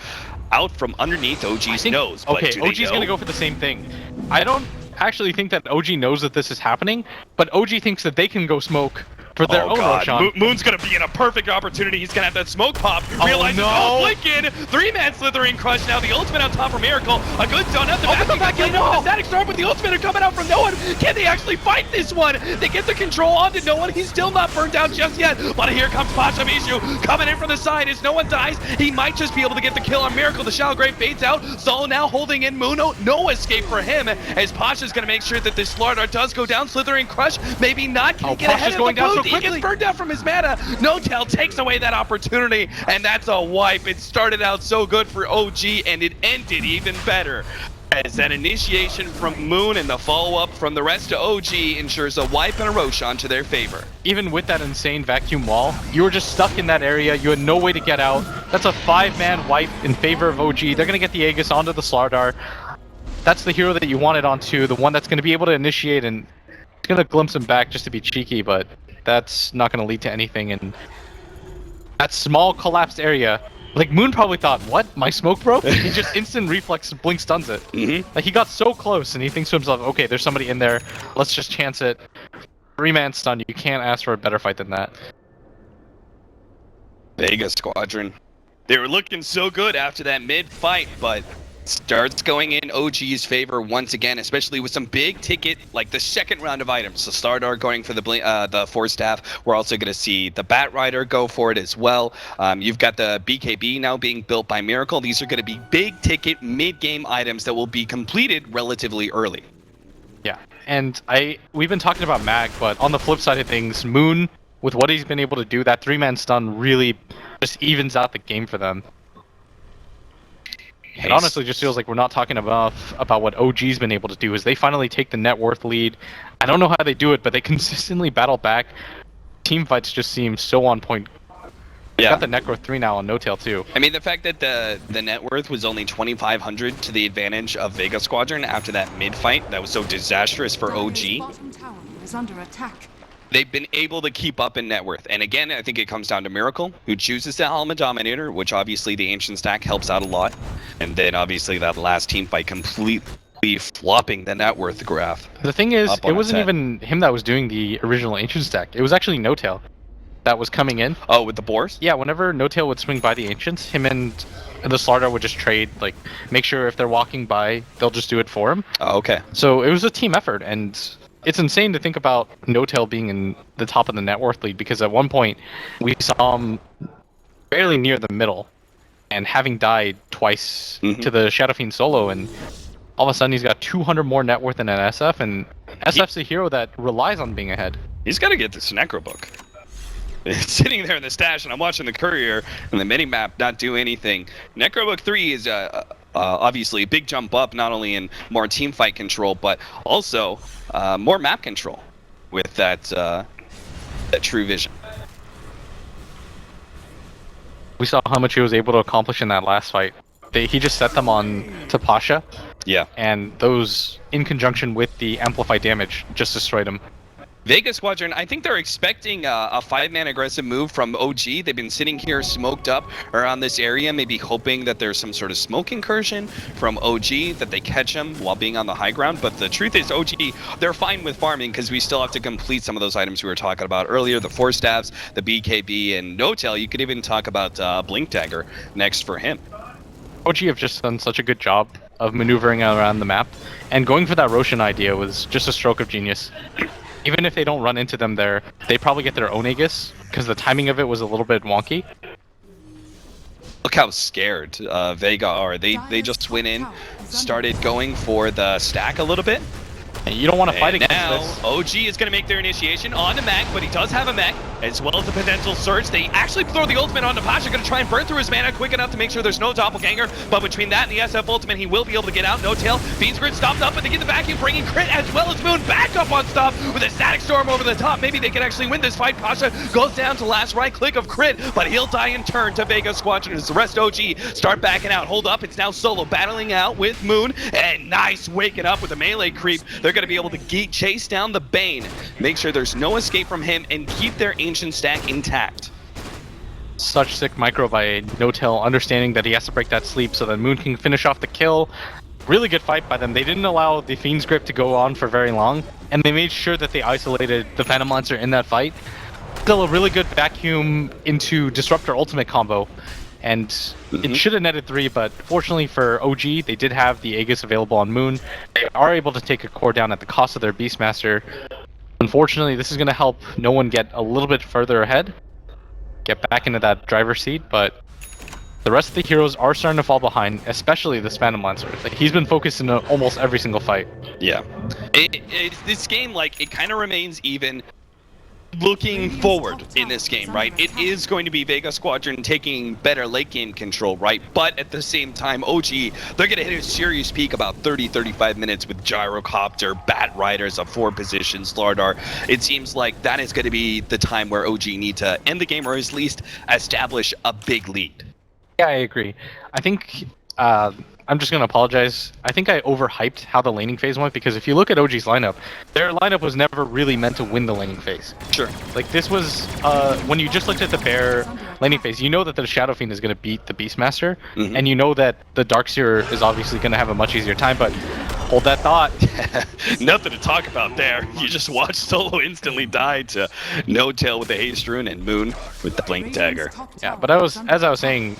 Speaker 2: out from underneath OG's nose.
Speaker 1: Okay,
Speaker 2: but
Speaker 1: OG's going to go for the same thing. I don't actually think that OG knows that this is happening, but OG thinks that they can go smoke for their own Roshan.
Speaker 2: Moon's gonna be in a perfect opportunity. He's gonna have that smoke pop. Realizes,
Speaker 1: no.
Speaker 2: Blink in. 3-man slithering crush now. The ultimate on top for Miracle. A good donut. The back end the Static Storm, but the ultimate are coming out from no one. Can they actually fight this one? They get the control onto no one. He's still not burned down just yet. But here comes Pasha Mishu coming in from the side. As no one dies, he might just be able to get the kill on Miracle. The Shadow Grave fades out. Solo now holding in Moon. No escape for him. As Pasha's gonna make sure that this Slaughter does go down. Slithering crush, maybe not. Can he get ahead of the
Speaker 1: down so
Speaker 2: He
Speaker 1: quickly.
Speaker 2: gets burned down from his mana. No Tell takes away that opportunity, and that's a wipe. It started out so good for OG, and it ended even better. As that initiation from Moon and the follow-up from the rest of OG ensures a wipe and a Roshan to their favor.
Speaker 1: Even with that insane vacuum wall, you were just stuck in that area. You had no way to get out. That's a 5-man wipe in favor of OG. They're going to get the Aegis onto the Slardar. That's the hero that you wanted onto, the one that's going to be able to initiate, and it's going to glimpse him back just to be cheeky, but that's not going to lead to anything. And that small collapsed area, like Moon probably thought, what? My smoke broke? He just instant reflex blink stuns it. Like he got so close and he thinks to himself, okay, there's somebody in there. Let's just chance it. 3-man stun. You can't ask for a better fight than that.
Speaker 2: Vega Squadron. They were looking so good after that mid-fight, but starts going in OG's favor once again, especially with some big ticket, like the second round of items. So Stardar going for the Force Staff. We're also going to see the Bat Rider go for it as well. You've got the BKB now being built by Miracle. These are going to be big ticket mid-game items that will be completed relatively early.
Speaker 1: Yeah, And we've been talking about Mag, but on the flip side of things, Moon, with what he's been able to do, that 3-man stun really just evens out the game for them. It honestly just feels like we're not talking about what OG's been able to do, is they finally take the net worth lead. I don't know how they do it, but they consistently battle back. Team fights just seem so on point.
Speaker 2: Yeah.
Speaker 1: Got the net worth 3 now on No Tail too.
Speaker 2: I mean, the fact that the net worth was only 2,500 to the advantage of Vega Squadron after that mid-fight that was so disastrous for OG.
Speaker 3: Bottom tower is under attack.
Speaker 2: They've been able to keep up in net worth. And again, I think it comes down to Miracle, who chooses to Alma Dominator, which obviously the Ancient stack helps out a lot. And then obviously that last team fight completely flopping the net worth graph.
Speaker 1: The thing is, it wasn't even him that was doing the original Ancient stack. It was actually No Tail that was coming in.
Speaker 2: Oh, with the boars?
Speaker 1: Yeah, whenever No Tail would swing by the Ancients, him and the Slardar would just trade, like, make sure if they're walking by, they'll just do it for him.
Speaker 2: Oh, okay.
Speaker 1: So it was a team effort, and it's insane to think about No Tail being in the top of the net worth lead, because at one point we saw him barely near the middle, and having died twice to the Shadow Fiend solo, and all of a sudden he's got 200 more net worth than an SF, and SF's a hero that relies on being ahead.
Speaker 2: He's got to get this Necro book. It's sitting there in the stash, and I'm watching the courier and the minimap not do anything. Necrobook 3 is obviously a big jump up, not only in more team fight control, but also more map control with that true vision.
Speaker 1: We saw how much he was able to accomplish in that last fight. He just set them on to Pasha.
Speaker 2: Yeah.
Speaker 1: And those, in conjunction with the amplified damage, just destroyed him.
Speaker 2: Vega Squadron, I think they're expecting a 5-man aggressive move from OG. They've been sitting here smoked up around this area, maybe hoping that there's some sort of smoke incursion from OG, that they catch him while being on the high ground. But the truth is, OG, they're fine with farming because we still have to complete some of those items we were talking about earlier, the 4 staffs, the BKB, and No Tail. You could even talk about Blink Dagger next for him.
Speaker 1: OG have just done such a good job of maneuvering around the map, and going for that Roshan idea was just a stroke of genius. Even if they don't run into them there, they probably get their own Aegis, because the timing of it was a little bit wonky.
Speaker 2: Look how scared Vega are. They just went in, started going for the stack a little bit.
Speaker 1: And you don't want to fight against
Speaker 2: now,
Speaker 1: this.
Speaker 2: OG is going to make their initiation onto Mech, but he does have a Mech, as well as the potential Surge. They actually throw the ultimate onto Pasha, going to try and burn through his mana quick enough to make sure there's no doppelganger, but between that and the SF ultimate, he will be able to get out. No Tail, Fiend's Grid stopped up, but they get the vacuum, bringing Crit as well as Moon back up on stop with a Static Storm over the top. Maybe they can actually win this fight. Pasha goes down to last right click of Crit, but he'll die in turn to Vega Squadron as the rest OG start backing out. Hold up, it's now Solo battling out with Moon, and nice waking up with a melee creep. They're going to be able to chase down the Bane, make sure there's no escape from him, and keep their Ancient stack intact.
Speaker 1: Such sick micro by No Tail, understanding that he has to break that sleep so that Moon can finish off the kill. Really good fight by them. They didn't allow the Fiend's Grip to go on for very long, and they made sure that they isolated the Phantom Lancer in that fight. Still a really good vacuum into Disruptor ultimate combo, and it should have netted 3, but fortunately for OG, they did have the Aegis available on Moon. They are able to take a core down at the cost of their Beastmaster. Unfortunately, this is going to help no one get a little bit further ahead, get back into that driver's seat, but the rest of the heroes are starting to fall behind, especially the Phantom Lancer. Like, he's been focused in almost every single fight.
Speaker 2: Yeah. This game, like, it kind of remains even. Looking forward in this game, right? It is going to be Vega Squadron taking better late game control, right? But at the same time, OG, they're going to hit a serious peak about 30-35 minutes with Gyrocopter, Bat Riders, a 4 position, Slardar. It seems like that is going to be the time where OG need to end the game, or at least establish a big lead.
Speaker 1: Yeah, I agree. I think I'm just going to apologize. I think I overhyped how the laning phase went, because if you look at OG's lineup, their lineup was never really meant to win the laning phase.
Speaker 2: Sure.
Speaker 1: Like, this was, when you just looked at the bare laning phase, you know that the Shadow Fiend is going to beat the Beastmaster, and you know that the Darkseer is obviously going to have a much easier time, but hold that thought.
Speaker 2: Nothing to talk about there. You just watched Solo instantly die to No Tail with the Haste Rune and Moon with the Blink Dagger.
Speaker 1: Yeah, but as I was saying,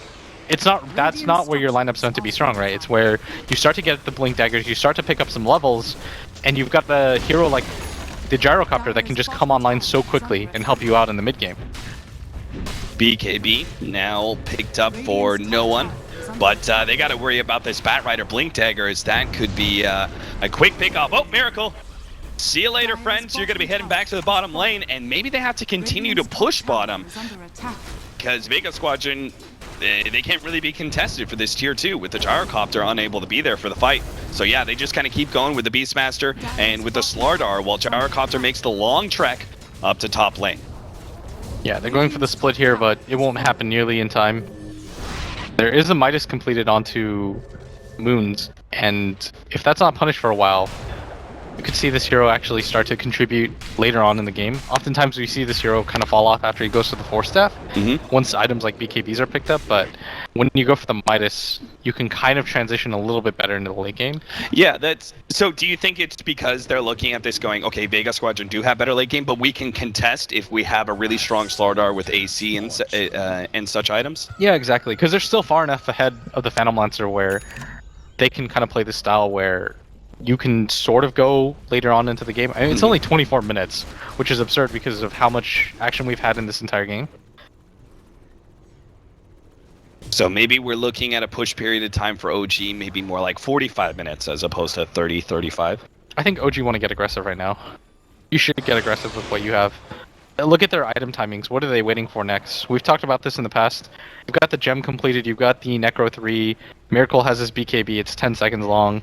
Speaker 1: that's not where your lineup's meant to be strong, right? It's where you start to get the Blink Daggers, you start to pick up some levels, and you've got the hero like the Gyrocopter that can just come online so quickly and help you out in the mid game.
Speaker 2: BKB now picked up for no one, but they got to worry about this Bat Rider Blink Dagger, as that could be a quick pick off. Oh, Miracle! See you later, friends. You're going to be heading back to the bottom lane, and maybe they have to continue to push bottom, because Vega Squadron, they can't really be contested for this tier 2 with the Gyrocopter unable to be there for the fight. So yeah, they just kind of keep going with the Beastmaster and with the Slardar, while Gyrocopter makes the long trek up to top lane.
Speaker 1: Yeah, they're going for the split here, but it won't happen nearly in time. There is a Midas completed onto Moons, and if that's not punished for a while, you could see this hero actually start to contribute later on in the game. Oftentimes we see this hero kind of fall off after he goes to the Force Staff, once items like BKBs are picked up, but when you go for the Midas, you can kind of transition a little bit better into the late game.
Speaker 2: Yeah, so do you think it's because they're looking at this going, okay, Vega Squadron do have better late game, but we can contest if we have a really strong Slardar with AC and such items?
Speaker 1: Yeah, exactly, because they're still far enough ahead of the Phantom Lancer where they can kind of play this style where you can sort of go later on into the game. I mean, it's only 24 minutes, which is absurd because of how much action we've had in this entire game.
Speaker 2: So maybe we're looking at a push period of time for OG, maybe more like 45 minutes as opposed to 30, 35.
Speaker 1: I think OG want to get aggressive right now. You should get aggressive with what you have. Look at their item timings. What are they waiting for next? We've talked about this in the past. You've got the gem completed, you've got the Necro 3, Miracle has his BKB, it's 10 seconds long.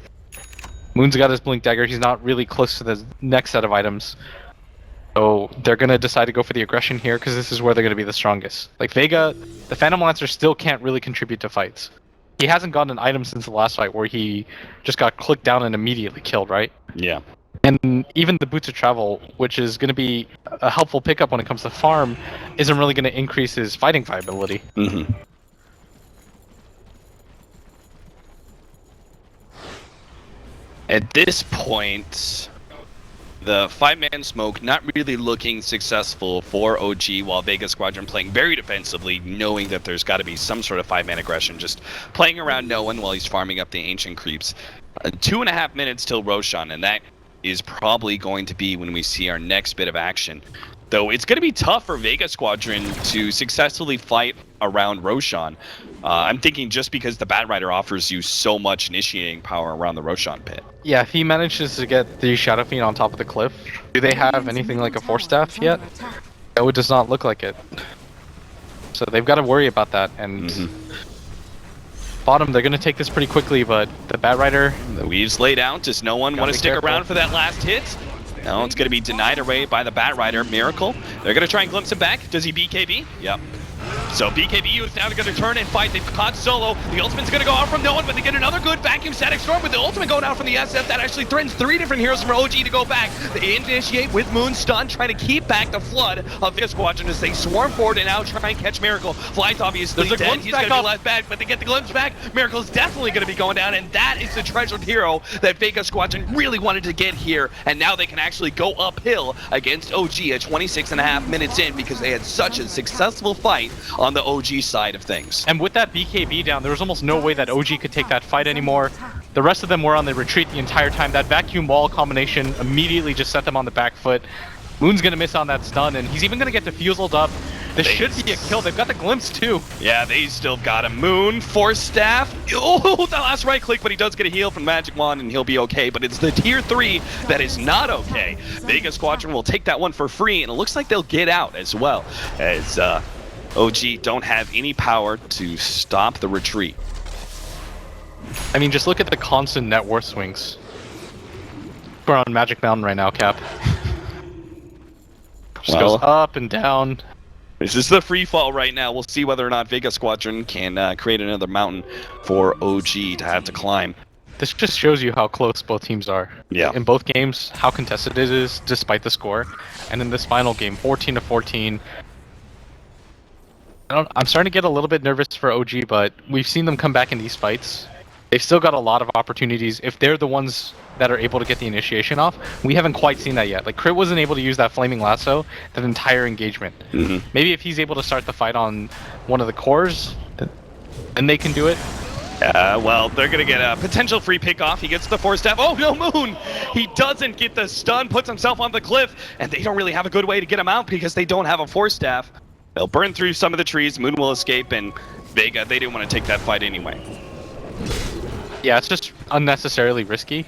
Speaker 1: Moon's got his Blink Dagger, he's not really close to the next set of items. So they're going to decide to go for the aggression here because this is where they're going to be the strongest. Like Vega, the Phantom Lancer still can't really contribute to fights. He hasn't gotten an item since the last fight where he just got clicked down and immediately killed, right?
Speaker 2: Yeah.
Speaker 1: And even the Boots of Travel, which is going to be a helpful pickup when it comes to farm, isn't really going to increase his fighting viability.
Speaker 2: At this point, the 5-man smoke not really looking successful for OG, while Vega Squadron playing very defensively, knowing that there's got to be some sort of 5-man aggression, just playing around no one while he's farming up the ancient creeps. 2.5 minutes till Roshan, and that is probably going to be when we see our next bit of action. Though it's going to be tough for Vega Squadron to successfully fight around Roshan. I'm thinking just because the Bat Rider offers you so much initiating power around the Roshan pit.
Speaker 1: Yeah, if he manages to get the Shadow Fiend on top of the cliff, do they have anything like a Force Staff yet? No, it does not look like it. So they've got to worry about that, and bottom, they're going to take this pretty quickly, but the Bat Rider...
Speaker 2: The Weaves laid out. Does no one want to stick around for that last hit? No, it's going to be denied away by the Bat Rider. Miracle. They're going to try and glimpse him back. Does he BKB? Yep. So BKB is now going to turn and fight. They've caught Solo. The ultimate's going to go out from no one, but they get another good vacuum static storm with the ultimate going out from the SF. That actually threatens 3 different heroes from OG to go back. They initiate with Moon Stun, trying to keep back the flood of this Squadron as they swarm forward and now try and catch Miracle. Flight's obviously dead. He's going to be left back, but they get the glimpse back. Miracle's definitely going to be going down, and that is the treasured hero that Vega Squadron really wanted to get here, and now they can actually go uphill against OG at 26.5 minutes in because they had such a successful fight on the OG side of things.
Speaker 1: And with that BKB down, there was almost no way that OG could take that fight anymore. The rest of them were on the retreat the entire time. That vacuum wall combination immediately just set them on the back foot. Moon's gonna miss on that stun, and he's even gonna get diffuseled up. This should be a kill. They've got the glimpse too. Yeah,
Speaker 2: they still got a Moon, Force Staff. Oh, the last right click, but he does get a heal from Magic Wand, and he'll be okay. But it's the tier 3 that is not okay. Vega Squadron will take that one for free, and it looks like they'll get out as well, as OG don't have any power to stop the retreat.
Speaker 1: I mean, just look at the constant net worth swings. We're on Magic Mountain right now, Cap. Just goes up and down.
Speaker 2: This is the free fall right now. We'll see whether or not Vega Squadron can create another mountain for OG to have to climb.
Speaker 1: This just shows you how close both teams are.
Speaker 2: Yeah.
Speaker 1: In both games, how contested it is despite the score. And in this final game, 14-14. I'm starting to get a little bit nervous for OG, but we've seen them come back in these fights. They've still got a lot of opportunities if they're the ones that are able to get the initiation off. We haven't quite seen that yet. Like, Crit wasn't able to use that Flaming Lasso that entire engagement. Maybe if he's able to start the fight on one of the cores, then they can do it.
Speaker 2: Well, they're going to get a potential free pick off. He gets the Force Staff. Oh, no, Moon! He doesn't get the stun, puts himself on the cliff, and they don't really have a good way to get him out because they don't have a Force Staff. They'll burn through some of the trees, Moon will escape, and Vega, they didn't want to take that fight anyway.
Speaker 1: Yeah, it's just unnecessarily risky.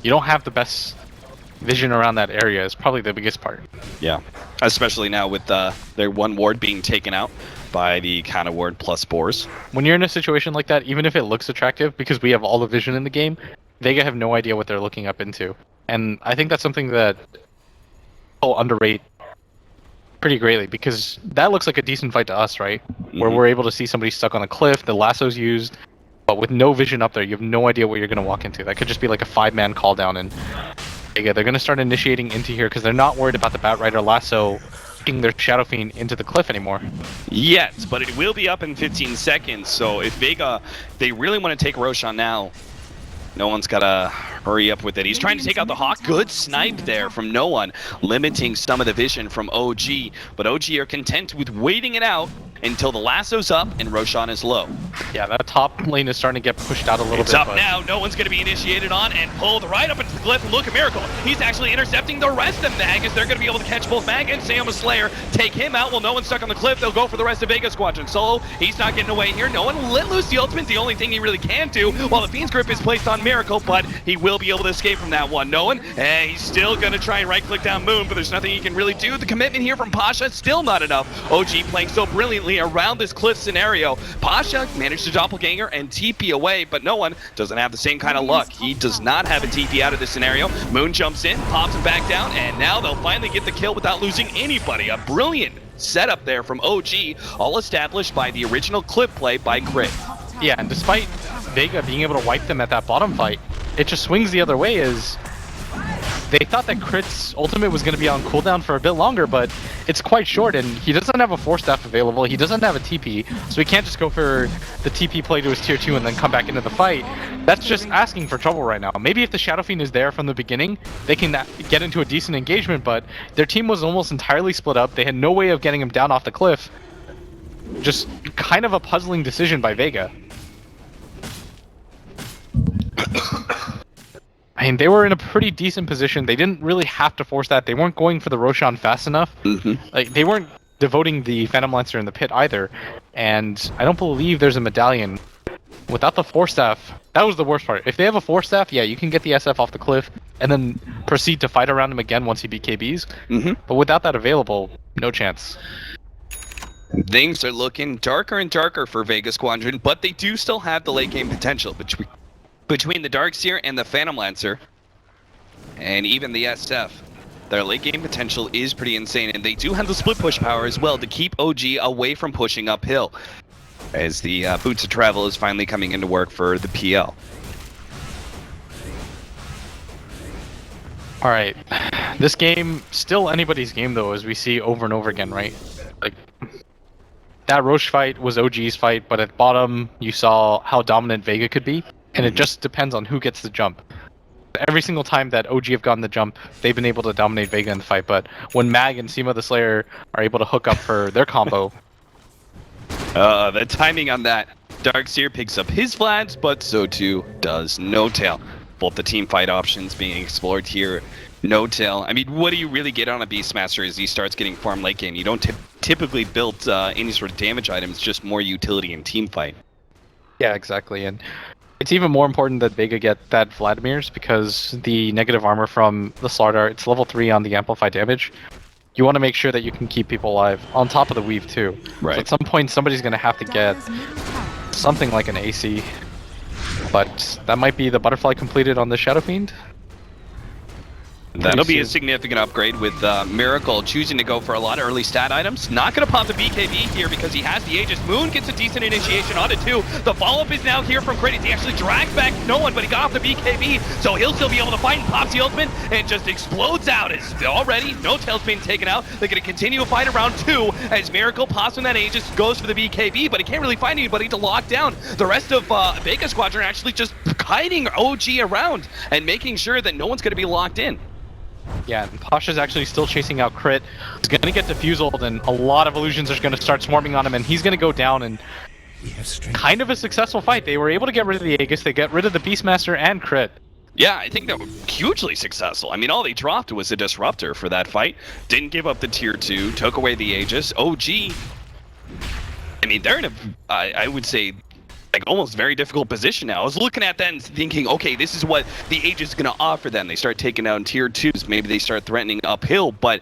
Speaker 1: you don't have the best vision around that area is probably the biggest part.
Speaker 2: Yeah, especially now with their one ward being taken out by the counter ward plus spores.
Speaker 1: When you're in a situation like that, even if it looks attractive, because we have all the vision in the game, Vega have no idea what they're looking up into. And I think that's something that people underrate pretty greatly, because that looks like a decent fight to us, right? Where we're able to see somebody stuck on a cliff, the lasso's used, but with no vision up there, you have no idea what you're going to walk into. That could just be like a 5-man call down, and Vega, they're going to start initiating into here because they're not worried about the Batrider lasso kicking their Shadow Fiend into the cliff anymore.
Speaker 2: Yet, but it will be up in 15 seconds, so if Vega, they really want to take Roshan now, no one's got to hurry up with it. He's trying to take out the Hawk. Good snipe there from no one, limiting some of the vision from OG, but OG are content with waiting it out until the lasso's up and Roshan is low.
Speaker 1: Yeah, that top lane is starting to get pushed out a little bit.
Speaker 2: It's up now. No one's going to be initiated on and pulled right up into the cliff. Look at Miracle. He's actually intercepting the rest of Mag, as they're going to be able to catch both Mag and Sayoma Slayer. Take him out. Well, no one's stuck on the cliff. They'll go for the rest of Vega Squadron. Solo, he's not getting away here. No one let loose the ultimate. The only thing he really can do while the Fiend's grip is placed on Miracle, but he will be able to escape from that one. No one. He's still going to try and right-click down Moon, but there's nothing he can really do. The commitment here from Pasha, still not enough. OG playing so brilliantly around this cliff scenario. Pasha managed to doppelganger and TP away, but no one doesn't have the same kind of luck. He does not have a TP out of this scenario. Moon jumps in, pops him back down, and now they'll finally get the kill without losing anybody. A brilliant setup there from OG, all established by the original clip play by Crit.
Speaker 1: Yeah, and despite Vega being able to wipe them at that bottom fight, it just swings the other way. As they thought that Crit's ultimate was going to be on cooldown for a bit longer, but it's quite short, and he doesn't have a Force Staff available, he doesn't have a TP, so he can't just go for the TP play to his tier 2 and then come back into the fight. That's just asking for trouble right now. Maybe if the Shadow Fiend is there from the beginning, they can get into a decent engagement, but their team was almost entirely split up. They had no way of getting him down off the cliff. Just kind of a puzzling decision by Vega. I mean, they were in a pretty decent position. They didn't really have to force that. They weren't going for the Roshan fast enough. Like, they weren't devoting the Phantom Lancer in the pit either. And I don't believe there's a medallion. Without the Force Staff, that was the worst part. If they have a Force Staff, yeah, you can get the SF off the cliff and then proceed to fight around him again once he BKBs. But without that available, no chance.
Speaker 2: Things are looking darker and darker for Vega Squadron, but they do still have the late game potential between the Darkseer and the Phantom Lancer, and even the SF. Their late game potential is pretty insane, and they do have the split push power as well to keep OG away from pushing uphill, as the Boots of Travel is finally coming into work for the PL.
Speaker 1: Alright, this game, still anybody's game though, as we see over and over again, right? Like, that Roche fight was OG's fight, but at bottom, you saw how dominant Vega could be. And it just depends on who gets the jump. Every single time that OG have gotten the jump, they've been able to dominate Vega in the fight. But when Mag and Seema the Slayer are able to hook up for their combo...
Speaker 2: the timing on that. Darkseer picks up his flats, but so too does No Tail. Both the team fight options being explored here. No Tail. I mean, what do you really get on a Beastmaster as he starts getting farm late game? You don't typically build any sort of damage items, just more utility in team fight.
Speaker 1: Yeah, exactly. And it's even more important that Vega get that Vladimir's, because the negative armor from the Slardar, it's level 3 on the amplify damage. You want to make sure that you can keep people alive, on top of the weave too.
Speaker 2: Right.
Speaker 1: So at some point somebody's going to have to get something like an AC. But that might be the butterfly completed on the Shadow Fiend.
Speaker 2: That'll be a significant upgrade with Miracle choosing to go for a lot of early stat items. Not going to pop the BKB here because he has the Aegis. Moon gets a decent initiation on it too. The follow-up is now here from Credit. He actually drags back no one, but he got off the BKB, so he'll still be able to fight and pops the ultimate and just explodes out. As already, No Tail's been taken out. They're going to continue a fight around 2 as Miracle pops in that Aegis, goes for the BKB, but he can't really find anybody to lock down. The rest of Vega Squadron actually just kiting OG around and making sure that no one's going to be locked in.
Speaker 1: Yeah, and Pasha's actually still chasing out Crit. He's going to get diffuseled, and a lot of illusions are going to start swarming on him, and he's going to go down, and kind of a successful fight. They were able to get rid of the Aegis, they get rid of the Beastmaster and Crit.
Speaker 2: Yeah, I think that was hugely successful. I mean, all they dropped was a Disruptor for that fight. Didn't give up the tier 2, took away the Aegis. OG, I mean, they're in a, I would say, like almost very difficult position now. I was looking at that and thinking, okay, this is what the Age is going to offer them. They start taking down tier 2s. Maybe they start threatening uphill, but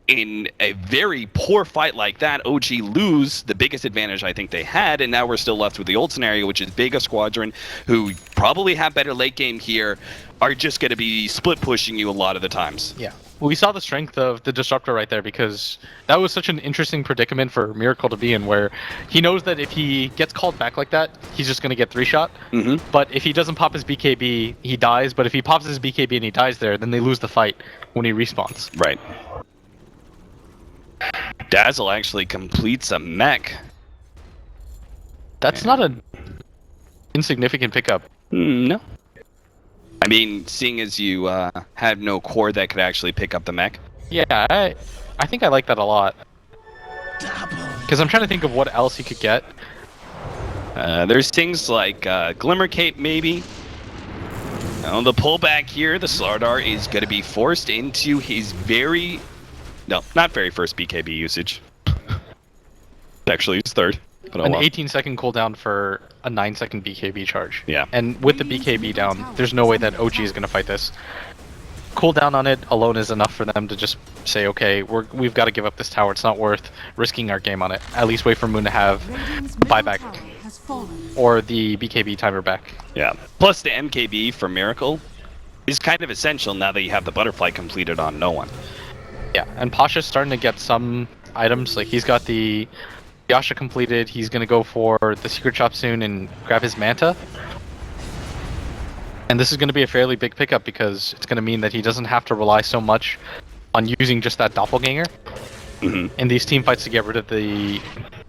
Speaker 2: in a very poor fight like that, OG lose the biggest advantage I think they had, and now we're still left with the old scenario, which is Vega Squadron, who probably have better late game here, are just going to be split pushing you a lot of the times.
Speaker 1: Yeah. We saw the strength of the Disruptor right there, because that was such an interesting predicament for Miracle to be in, where he knows that if he gets called back like that, he's just going to get 3-shot. But if he doesn't pop his BKB, he dies. But if he pops his BKB and he dies there, then they lose the fight when he respawns.
Speaker 2: Right. Dazzle actually completes a mech.
Speaker 1: That's not an insignificant pickup.
Speaker 2: No. I mean, seeing as you have no core that could actually pick up the mech.
Speaker 1: Yeah, I think I like that a lot. Because I'm trying to think of what else he could get.
Speaker 2: There's things like Glimmer Cape, maybe. On the pullback here, the Slardar is going to be forced into his not very first BKB usage. Actually, his third. But
Speaker 1: An 18-second cooldown for a 9-second BKB charge.
Speaker 2: Yeah.
Speaker 1: And with the BKB down, there's no way that OG is going to fight this. Cooldown on it alone is enough for them to just say, okay, we've got to give up this tower. It's not worth risking our game on it. At least wait for Moon to have buyback or the BKB timer back.
Speaker 2: Yeah. Plus the MKB for Miracle is kind of essential now that you have the butterfly completed on no one.
Speaker 1: Yeah, and Pasha's starting to get some items. Like, he's got the Yasha completed. He's going to go for the secret shop soon and grab his Manta. And this is going to be a fairly big pickup, because it's going to mean that he doesn't have to rely so much on using just that doppelganger in these team fights to get rid of the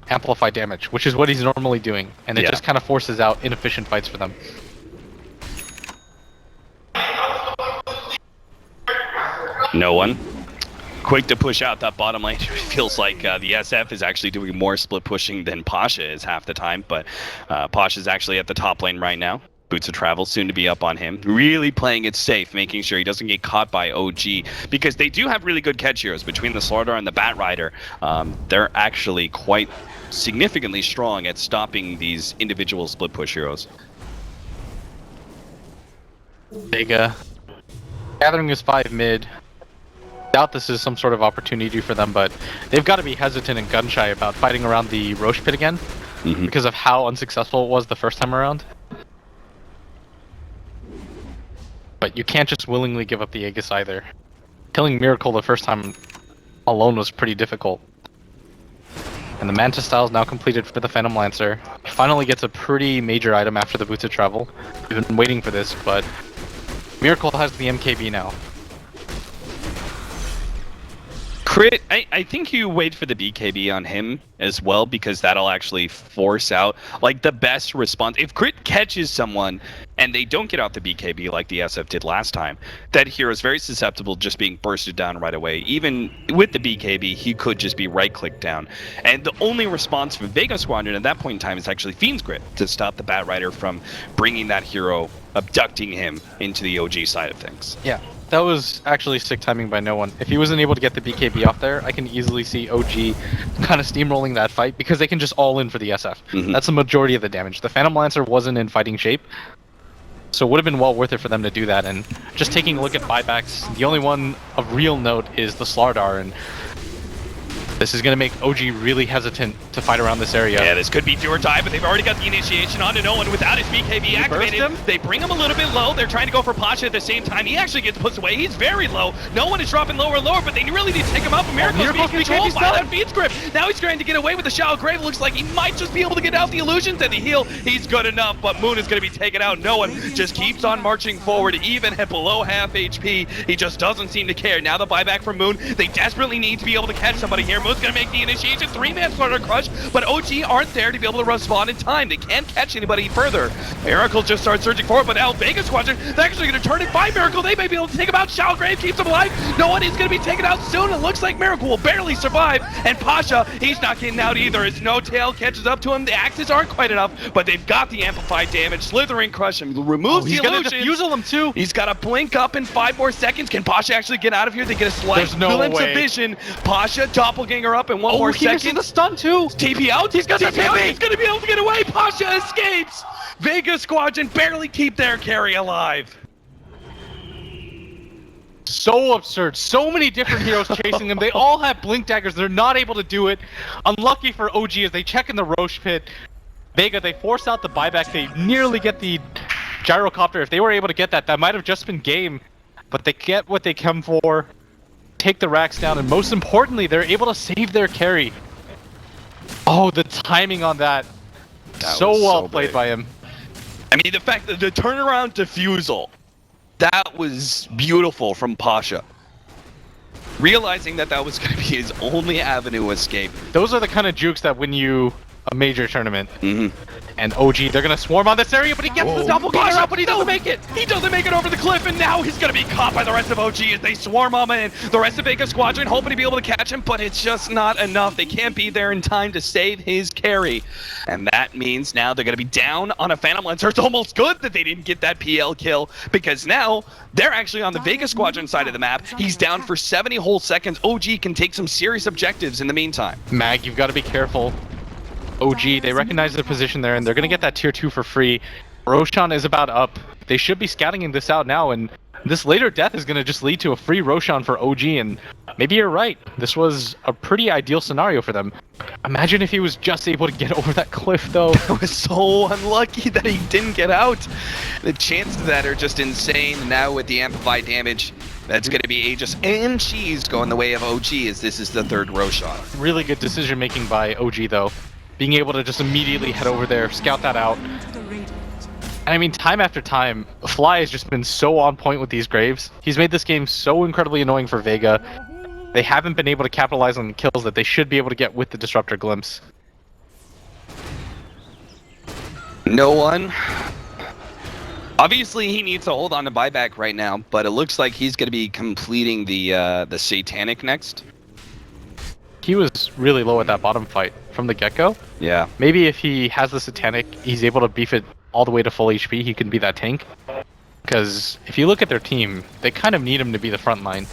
Speaker 1: amplified damage, which is what he's normally doing. And it just kind of forces out inefficient fights for them.
Speaker 2: No one. Quick to push out that bottom lane. It feels like the SF is actually doing more split pushing than Pasha is half the time, but Pasha's actually at the top lane right now. Boots of Travel soon to be up on him. Really playing it safe, making sure he doesn't get caught by OG, because they do have really good catch heroes. Between the Slardar and the Bat Rider, they're actually quite significantly strong at stopping these individual split push heroes.
Speaker 1: Vega gathering his 5 mid. Doubt this is some sort of opportunity for them, but they've got to be hesitant and gun-shy about fighting around the Roche pit again, because of how unsuccessful it was the first time around. But you can't just willingly give up the Aegis either. Killing Miracle the first time alone was pretty difficult. And the Manta style is now completed for the Phantom Lancer. Finally gets a pretty major item after the Boots of Travel. We've been waiting for this, but Miracle has the MKB now.
Speaker 2: Crit, I think you wait for the BKB on him as well, because that'll actually force out like the best response. If Crit catches someone and they don't get out the BKB like the SF did last time, that hero is very susceptible to just being bursted down right away. Even with the BKB, he could just be right-clicked down. And the only response for Vega Squadron at that point in time is actually Fiend's Grit to stop the Bat Rider from bringing that hero, abducting him into the OG side of things.
Speaker 1: Yeah. That was actually sick timing by no one. If he wasn't able to get the BKB off there, I can easily see OG kind of steamrolling that fight, because they can just all in for the SF. That's the majority of the damage. The Phantom Lancer wasn't in fighting shape, so it would have been well worth it for them to do that. And just taking a look at buybacks, the only one of real note is the Slardar, and this is going to make OG really hesitant to fight around this area.
Speaker 2: Yeah, this could be do or die, but they've already got the initiation onto no one without his BKB activated. They bring him a little bit low. They're trying to go for Pasha at the same time. He actually gets pushed away. He's very low. No one is dropping lower and lower, but they really need to take him out. But Miracle's being controlled by that Fiend's Grip. Now he's trying to get away with the Shallow Grave. Looks like he might just be able to get out the illusions and the heal. He's good enough, but Moon is going to be taken out. No one just keeps on marching forward, even at below half HP. He just doesn't seem to care. Now the buyback from Moon. They desperately need to be able to catch somebody here. Moon's going to make the initiation. 3-man Slardar crush, but OG aren't there to be able to respond in time. They can't catch anybody further. Miracle just starts searching forward, but now Vega Squadron, they're actually going to turn and find Miracle. They may be able to take him out. Shallow Grave keeps him alive. No one is going to be taken out soon. It looks like Miracle will barely survive, and Pasha, he's not getting out either. His no tail catches up to him. The axes aren't quite enough, but they've got the amplified damage. Slithering Crush and removes the illusion.
Speaker 1: He's going to defusal him too.
Speaker 2: He's got to blink up in 5 more seconds. Can Pasha actually get out of here? They get a slight glimpse of vision. Pasha, Doppelganger TPing her up in one more
Speaker 1: he misses
Speaker 2: second.
Speaker 1: the stun too.
Speaker 2: TP out. He's got TP out. He's going to be able to get away. Pasha escapes. Vega Squadron barely keep their carry alive.
Speaker 1: So absurd. So many different heroes chasing them. They all have blink daggers. They're not able to do it. Unlucky for OG as they check in the Roche pit. Vega, they force out the buyback. They nearly get the gyrocopter. If they were able to get that, that might have just been game. But they get what they come for. Take the racks down. And most importantly, they're able to save their carry. Oh, the timing on that. So well played by him.
Speaker 2: I mean, the fact that the turnaround defusal. That was beautiful from Pasha. Realizing that that was going to be his only avenue of escape.
Speaker 1: Those are the kind of jukes that win you a major tournament. And OG, they're going to swarm on this area, but he gets the doppelganger up, but he doesn't make it.
Speaker 2: He doesn't make it over the cliff, and now he's going to be caught by the rest of OG as they swarm on him. The rest of Vega Squadron hoping to be able to catch him, but it's just not enough. They can't be there in time to save his carry. And that means now they're going to be down on a Phantom Lancer. It's almost good that they didn't get that PL kill, because now they're actually on the Vega Squadron side of the map. He's down for 70 whole seconds. OG can take some serious objectives in the meantime.
Speaker 1: Mag, you've got to be careful. OG, they recognize their position there, and they're going to get that tier 2 for free. Roshan is about up. They should be scouting this out now, and this later death is going to just lead to a free Roshan for OG, and maybe you're right. This was a pretty ideal scenario for them. Imagine if he was just able to get over that cliff, though.
Speaker 2: It was so unlucky that he didn't get out. The chances of that are just insane. Now with the amplified damage, that's going to be Aegis and Cheese going the way of OG, as this is the third Roshan.
Speaker 1: Really good decision-making by OG, though. Being able to just immediately head over there, scout that out. And I mean, time after time, Fly has just been so on point with these Graves. He's made this game so incredibly annoying for Vega. They haven't been able to capitalize on the kills that they should be able to get with the Disruptor Glimpse.
Speaker 2: No one. Obviously, he needs to hold on to buyback right now, but it looks like he's going to be completing the Satanic next.
Speaker 1: He was really low at that bottom fight from the get-go.
Speaker 2: Yeah.
Speaker 1: Maybe if he has the Satanic, he's able to beef it all the way to full HP, he can be that tank. Because if you look at their team, they kind of need him to be the front line.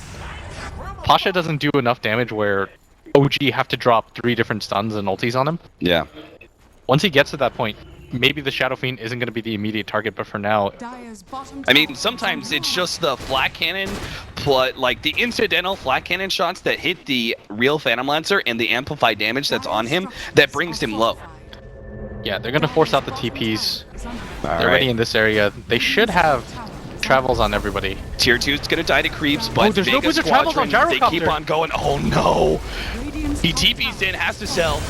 Speaker 1: Pasha doesn't do enough damage where OG have to drop 3 different stuns and ultis on him.
Speaker 2: Yeah.
Speaker 1: Once he gets to that point, maybe the Shadow Fiend isn't going to be the immediate target, but for now...
Speaker 2: I mean, sometimes it's just the flat cannon, but like the incidental flat cannon shots that hit the real Phantom Lancer and the amplified damage that's on him that brings him low.
Speaker 1: Yeah, they're going to force out the TPs. They're
Speaker 2: Alright.
Speaker 1: ready in this area. They should have travels on everybody.
Speaker 2: Tier 2 is going to die to creeps, but
Speaker 1: there's no
Speaker 2: Vega
Speaker 1: Blizzard travels on
Speaker 2: Squadron, they
Speaker 1: Gyrocopter.
Speaker 2: keep on going. Oh no! He TPs in, has to sell.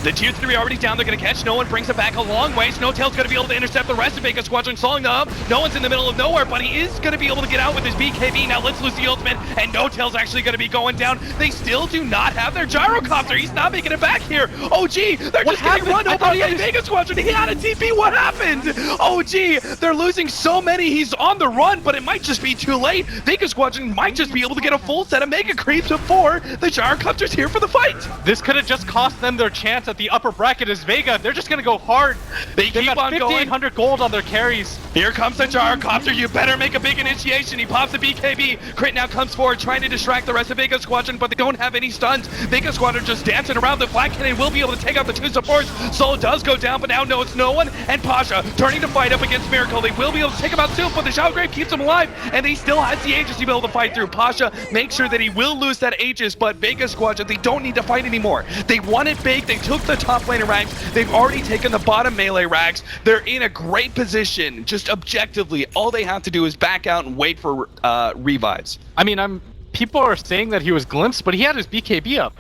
Speaker 2: The tier 3 already down, they're going to catch. No one brings it back a long way. Snowtail's going to be able to intercept the rest of Vega Squadron, slowing them up. No one's in the middle of nowhere, but he is going to be able to get out with his BKB. Now let's lose the ultimate, and No Tail's actually going to be going down. They still do not have their gyrocopter. He's not making it back here. OG, they're just getting run over by Vega Squadron. He had a TP. What happened? OG, they're losing so many. He's on the run, but it might just be too late. Vega Squadron might just be able to get a full set of Mega Creeps before the gyrocopter's here for the fight.
Speaker 1: This could have just cost them their chance at the upper bracket as Vega. They're just going to go hard. They've
Speaker 2: keep
Speaker 1: got
Speaker 2: on going.
Speaker 1: 5,800 gold on their carries.
Speaker 2: Here comes the gyrocopter. You better make a big initiation. He pops the BKB. Crit now comes forward, trying to distract the rest of Vega Squadron, but they don't have any stuns. Vega Squadron just dancing around. The flat cannon will be able to take out the 2 supports. Soul does go down, but now no, it's no one. And Pasha turning to fight up against Miracle. They will be able to take him out soon, but the Shadow Grave keeps him alive, and he still has the Aegis to be able to fight through. Pasha makes sure that he will lose that Aegis, but Vega Squadron, they don't need to fight anymore. They won it big. They took the top laner ranks. They've already taken the bottom melee racks. They're in a great position. Just objectively, all they have to do is back out and wait for revives.
Speaker 1: I mean, people are saying that he was glimpsed, but he had his BKB up.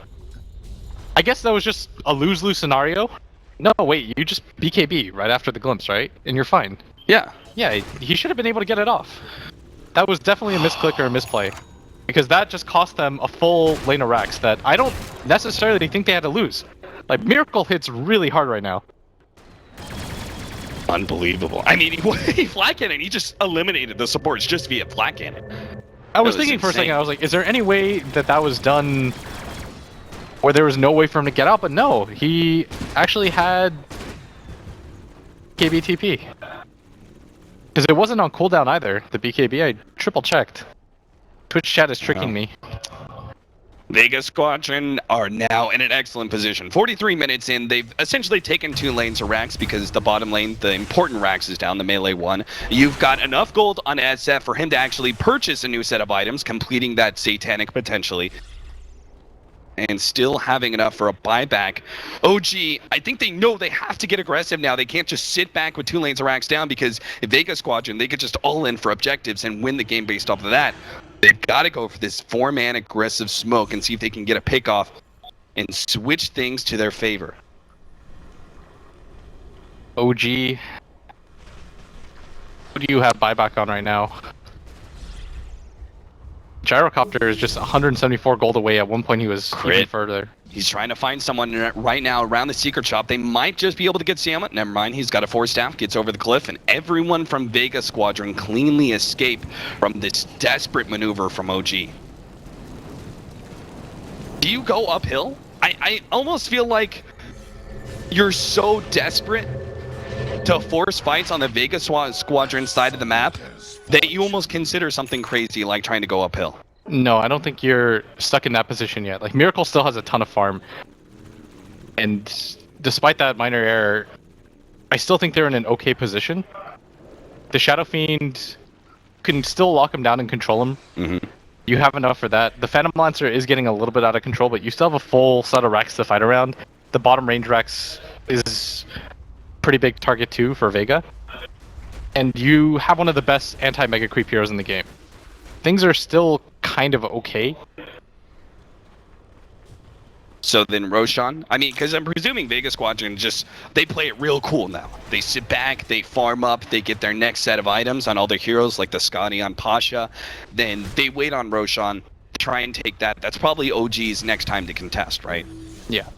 Speaker 1: I guess that was just a lose-lose scenario. No, wait, you just BKB right after the glimpse, right? And you're fine.
Speaker 2: Yeah.
Speaker 1: Yeah, he should have been able to get it off. That was definitely a misclick or a misplay. Because that just cost them a full lane of racks that I don't necessarily think they had to lose. Like, Miracle hits really hard right now.
Speaker 2: Unbelievable. I mean, he flat cannon. He just eliminated the supports just via flat cannon.
Speaker 1: I was thinking for a second, I was like, is there any way that was done where there was no way for him to get out? But no, he actually had KBTP. Because it wasn't on cooldown either, the BKB. I triple checked. Twitch chat is tricking me.
Speaker 2: Vega Squadron are now in an excellent position. 43 minutes in, they've essentially taken 2 lanes of racks because the bottom lane, the important racks, is down, the melee one. You've got enough gold on SF for him to actually purchase a new set of items, completing that Satanic potentially. And still having enough for a buyback. OG, I think they know they have to get aggressive now. They can't just sit back with 2 lanes of racks down, because if Vega Squadron, they could just all in for objectives and win the game based off of that. They've got to go for this 4-man aggressive smoke and see if they can get a pick off and switch things to their favor.
Speaker 1: OG, what do you have buyback on right now? Gyrocopter is just 174 gold away. At one point he was even further.
Speaker 2: He's trying to find someone right now around the secret shop. They might just be able to get Sam. Never mind, he's got a 4-staff, gets over the cliff, and everyone from Vega Squadron cleanly escape from this desperate maneuver from OG. Do you go uphill? I almost feel like you're so desperate to force fights on the Vega Squadron side of the map that you almost consider something crazy like trying to go uphill.
Speaker 1: No, I don't think you're stuck in that position yet. Like, Miracle still has a ton of farm. And despite that minor error, I still think they're in an okay position. The Shadow Fiend can still lock him down and control him.
Speaker 2: Mm-hmm.
Speaker 1: You have enough for that. The Phantom Lancer is getting a little bit out of control, but you still have a full set of racks to fight around. The bottom range racks is pretty big target too for Vega. And you have one of the best anti-mega creep heroes in the game. Things are still kind of okay.
Speaker 2: So then Roshan, I mean, because I'm presuming Vega Squadron they play it real cool now. They sit back, they farm up, they get their next set of items on all their heroes, like the Scotty on Pasha. Then they wait on Roshan, try and take that. That's probably OG's next time to contest, right?
Speaker 1: Yeah.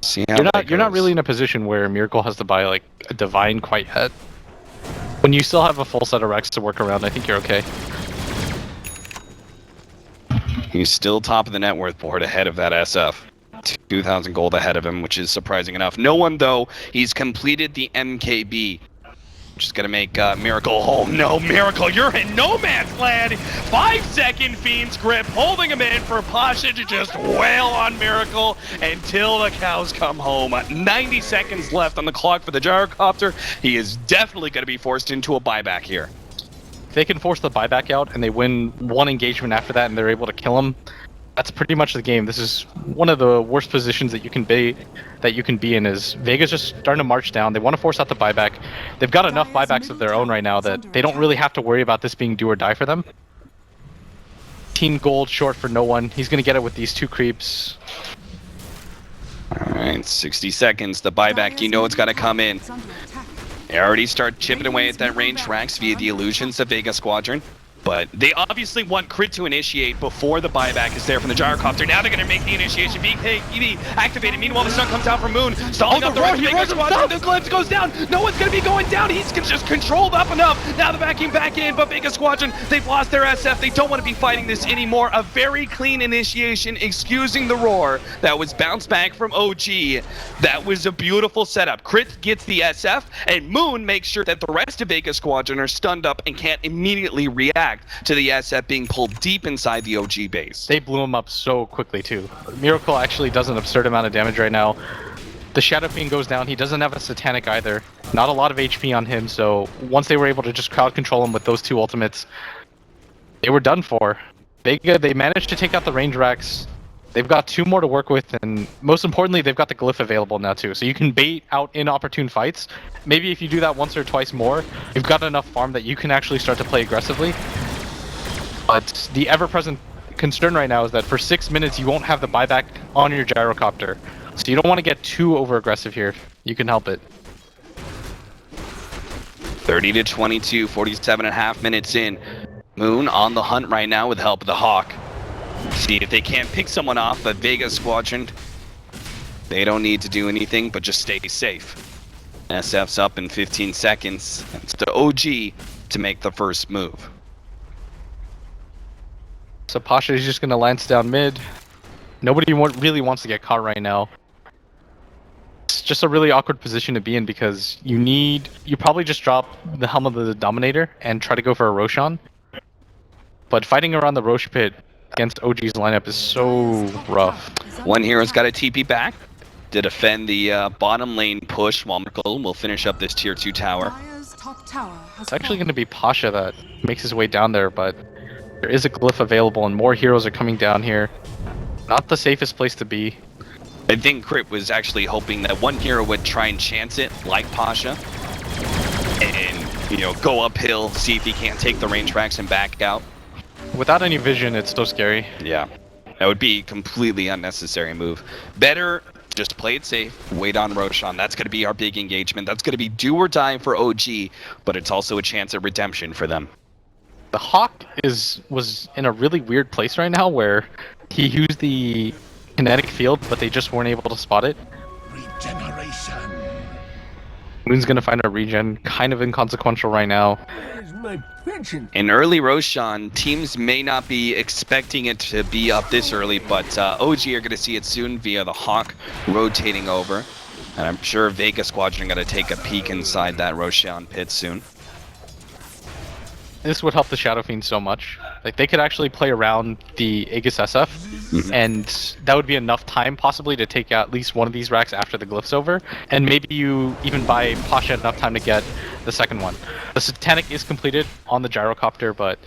Speaker 2: See how
Speaker 1: you're not really in a position where Miracle has to buy like a Divine quite yet. When you still have a full set of Rex to work around, I think you're okay.
Speaker 2: He's still top of the net worth board ahead of that SF. 2,000 gold ahead of him, which is surprising enough. No one, though, he's completed the MKB. Which is going to make Miracle. Oh, no, Miracle, you're in no man's land. 5-second Fiend's grip, holding him in for Pasha to just wail on Miracle until the cows come home. 90 seconds left on the clock for the Gyrocopter. He is definitely going to be forced into a buyback here.
Speaker 1: If they can force the buyback out and they win one engagement after that and they're able to kill him, that's pretty much the game. This is one of the worst positions that you can be in. Is Vega's just starting to march down. They want to force out the buyback. They've got enough buybacks of their own right now that they don't really have to worry about this being do or die for them. 18 gold short for no one. He's going to get it with these 2 creeps.
Speaker 2: Alright, 60 seconds. The buyback, you know it's got to come in. They already start chipping away at that range racks via the illusions of Vega Squadron. But they obviously want crit to initiate before the buyback is there from the Gyrocopter. Now they're going to make the initiation. VK activated. Meanwhile, the stun comes out from Moon. Stalling up the rest of Vega Squadron. The glimpse goes down. No one's going to be going down. He's just controlled up enough. Now the backing back in. But Vega Squadron, they've lost their SF. They don't want to be fighting this anymore. A very clean initiation, excusing the roar. That was bounced back from OG. That was a beautiful setup. Crit gets the SF, and Moon makes sure that the rest of Vega Squadron are stunned up and can't immediately react to the SF being pulled deep inside the OG base.
Speaker 1: They blew him up so quickly too. Miracle actually does an absurd amount of damage right now. The Shadow Fiend goes down. He doesn't have a Satanic either. Not a lot of HP on him, so once they were able to just crowd control him with those 2 ultimates, they were done for. Vega, they managed to take out the range racks. They've got 2 more to work with, and most importantly, they've got the glyph available now too. So you can bait out inopportune fights. Maybe if you do that once or twice more, you've got enough farm that you can actually start to play aggressively. But the ever-present concern right now is that for 6 minutes you won't have the buyback on your Gyrocopter. So you don't want to get too over-aggressive here. You can help it.
Speaker 2: 30 to 22, 47.5 minutes in. Moon on the hunt right now with help of the Hawk. See if they can't pick someone off, but Vega Squadron, they don't need to do anything but just stay safe. SF's up in 15 seconds. It's the OG to make the first move.
Speaker 1: So Pasha is just going to lance down mid. Nobody really wants to get caught right now. It's just a really awkward position to be in because you probably just drop the Helm of the Dominator and try to go for a Roshan. But fighting around the Rosh pit, against OG's lineup is so rough.
Speaker 2: One hero's got a TP back to defend the bottom lane push while Miracle will finish up this tier 2 tower.
Speaker 3: Dire's top tower has
Speaker 1: It's actually going to be Pasha that makes his way down there, but there is a glyph available and more heroes are coming down here. Not the safest place to be.
Speaker 2: I think Crit was actually hoping that one hero would try and chance it, like Pasha, and, you know, go uphill, see if he can't take the range racks and back out.
Speaker 1: Without any vision, it's so scary.
Speaker 2: Yeah, that would be a completely unnecessary move. Better just play it safe, wait on Roshan. That's going to be our big engagement. That's going to be do or die for OG, but it's also a chance at redemption for them.
Speaker 1: The Hawk was in a really weird place right now where he used the kinetic field, but they just weren't able to spot it.
Speaker 4: Regeneration.
Speaker 1: Moon's gonna find a regen, kind of inconsequential right now.
Speaker 4: Where's my pension?
Speaker 2: In early Roshan, teams may not be expecting it to be up this early, but OG are going to see it soon via the Hawk rotating over. And I'm sure Vega Squadron are going to take a peek inside that Roshan pit soon.
Speaker 1: This would help the Shadow Fiend so much. Like, they could actually play around the Aegis SF, and that would be enough time possibly to take out at least one of these racks after the glyph's over, and maybe you even buy Pasha enough time to get the second one. The Satanic is completed on the Gyrocopter, but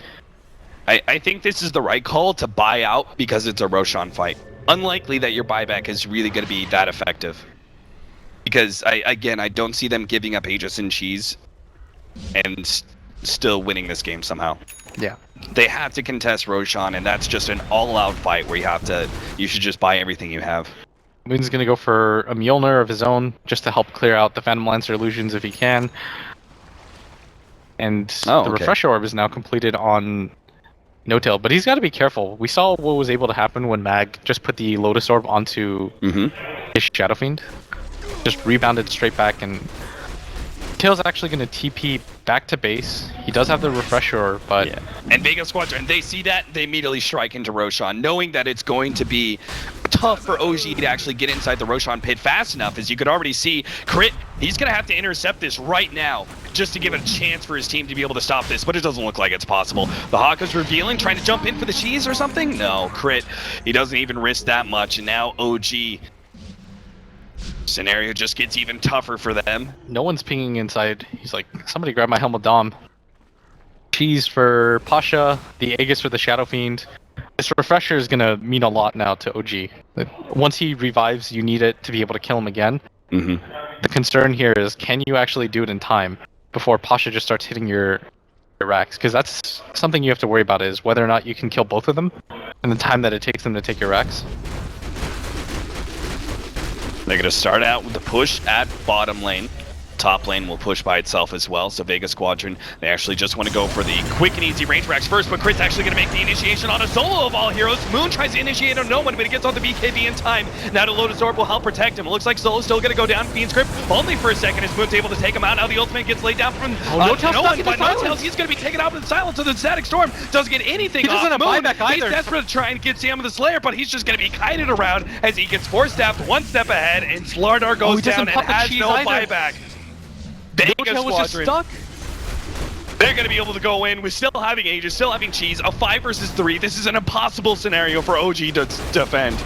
Speaker 2: I think this is the right call to buy out because it's a Roshan fight. Unlikely that your buyback is really going to be that effective. Because, I don't see them giving up Aegis and Cheese and still winning this game somehow.
Speaker 1: yeah.
Speaker 2: They have to contest Roshan, and that's just an all-out fight where you should just buy everything you have.
Speaker 1: Moon's gonna go for a Mjolnir of his own, just to help clear out the Phantom Lancer illusions if he can. And the Refresh Orb is now completed on No-Tail, but he's got to be careful. We saw what was able to happen when Mag just put the Lotus Orb onto his Shadow Fiend. Just rebounded straight back, and Tail's actually going to TP back to base. He does have the Refresher, but...
Speaker 2: Yeah. And Vega Squadron, they see that, they immediately strike into Roshan, knowing that it's going to be tough for OG to actually get inside the Roshan pit fast enough. As you could already see, Crit, he's going to have to intercept this right now just to give it a chance for his team to be able to stop this, but it doesn't look like it's possible. The Hawk is revealing, trying to jump in for the cheese or something? No, Crit, he doesn't even risk that much, and now OG... Scenario just gets even tougher for them.
Speaker 1: No one's pinging inside. He's like, somebody grab my Helmet Dom. Cheese for Pasha, the Aegis for the Shadow Fiend. This Refresher is going to mean a lot now to OG. Once he revives, you need it to be able to kill him again. The concern here is, can you actually do it in time before Pasha just starts hitting your racks? Because that's something you have to worry about, is whether or not you can kill both of them and the time that it takes them to take your racks.
Speaker 2: They're going to start out with the push at bottom lane. Top lane will push by itself as well, so Vega Squadron, they actually just want to go for the quick and easy range racks first, but Crit's actually going to make the initiation on a solo of all heroes. Moon tries to initiate on no one, but he gets on the BKB in time. Now the Lotus Orb will help protect him. It looks like Solo's still going to go down. Fiend's Grip only for a second as Moon's able to take him out. Now the ultimate gets laid down from no one, but No-Tails, he's going to be taken out with silence, so the Static Storm doesn't get anything
Speaker 1: he doesn't
Speaker 2: off
Speaker 1: have
Speaker 2: Moon.
Speaker 1: buyback either.
Speaker 2: He's desperate to try and get Sam of the Slayer, but he's just going to be kited around as he gets force-stabbed one step ahead, and Slardar goes down and has no buyback. Vega Squadron, they're going to be able to go in with still having Aegis, still having Cheese, a 5 versus 3. This is an impossible scenario for OG to defend.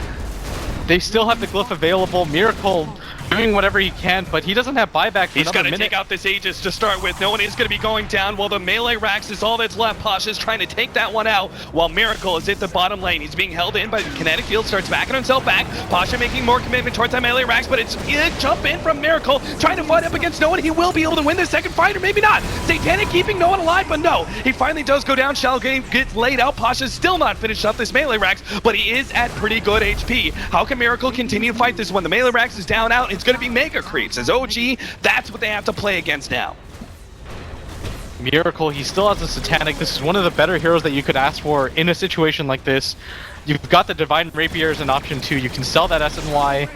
Speaker 1: They still have the glyph available. Miracle doing whatever he can, but he doesn't have buyback for
Speaker 2: He's
Speaker 1: another
Speaker 2: got to
Speaker 1: minute.
Speaker 2: take out this Aegis to start with. No one is going to be going down while the melee racks is all that's left. Pasha's trying to take that one out while Miracle is at the bottom lane. He's being held in by the kinetic field, starts backing himself back. Pasha making more commitment towards that melee racks, but it's a jump in from Miracle, trying to fight up against no one. He will be able to win this second fight, or maybe not. Satanic keeping no one alive, but no. He finally does go down. Shell game gets laid out. Pasha's still not finished up this melee racks, but he is at pretty good HP. How can Miracle continue to fight this when the melee racks is down out? It's going to be Mega Creeps. As OG, that's what they have to play against now.
Speaker 1: Miracle, he still has a Satanic. This is one of the better heroes that you could ask for in a situation like this. You've got the Divine Rapier as an option too. You can sell that SNY.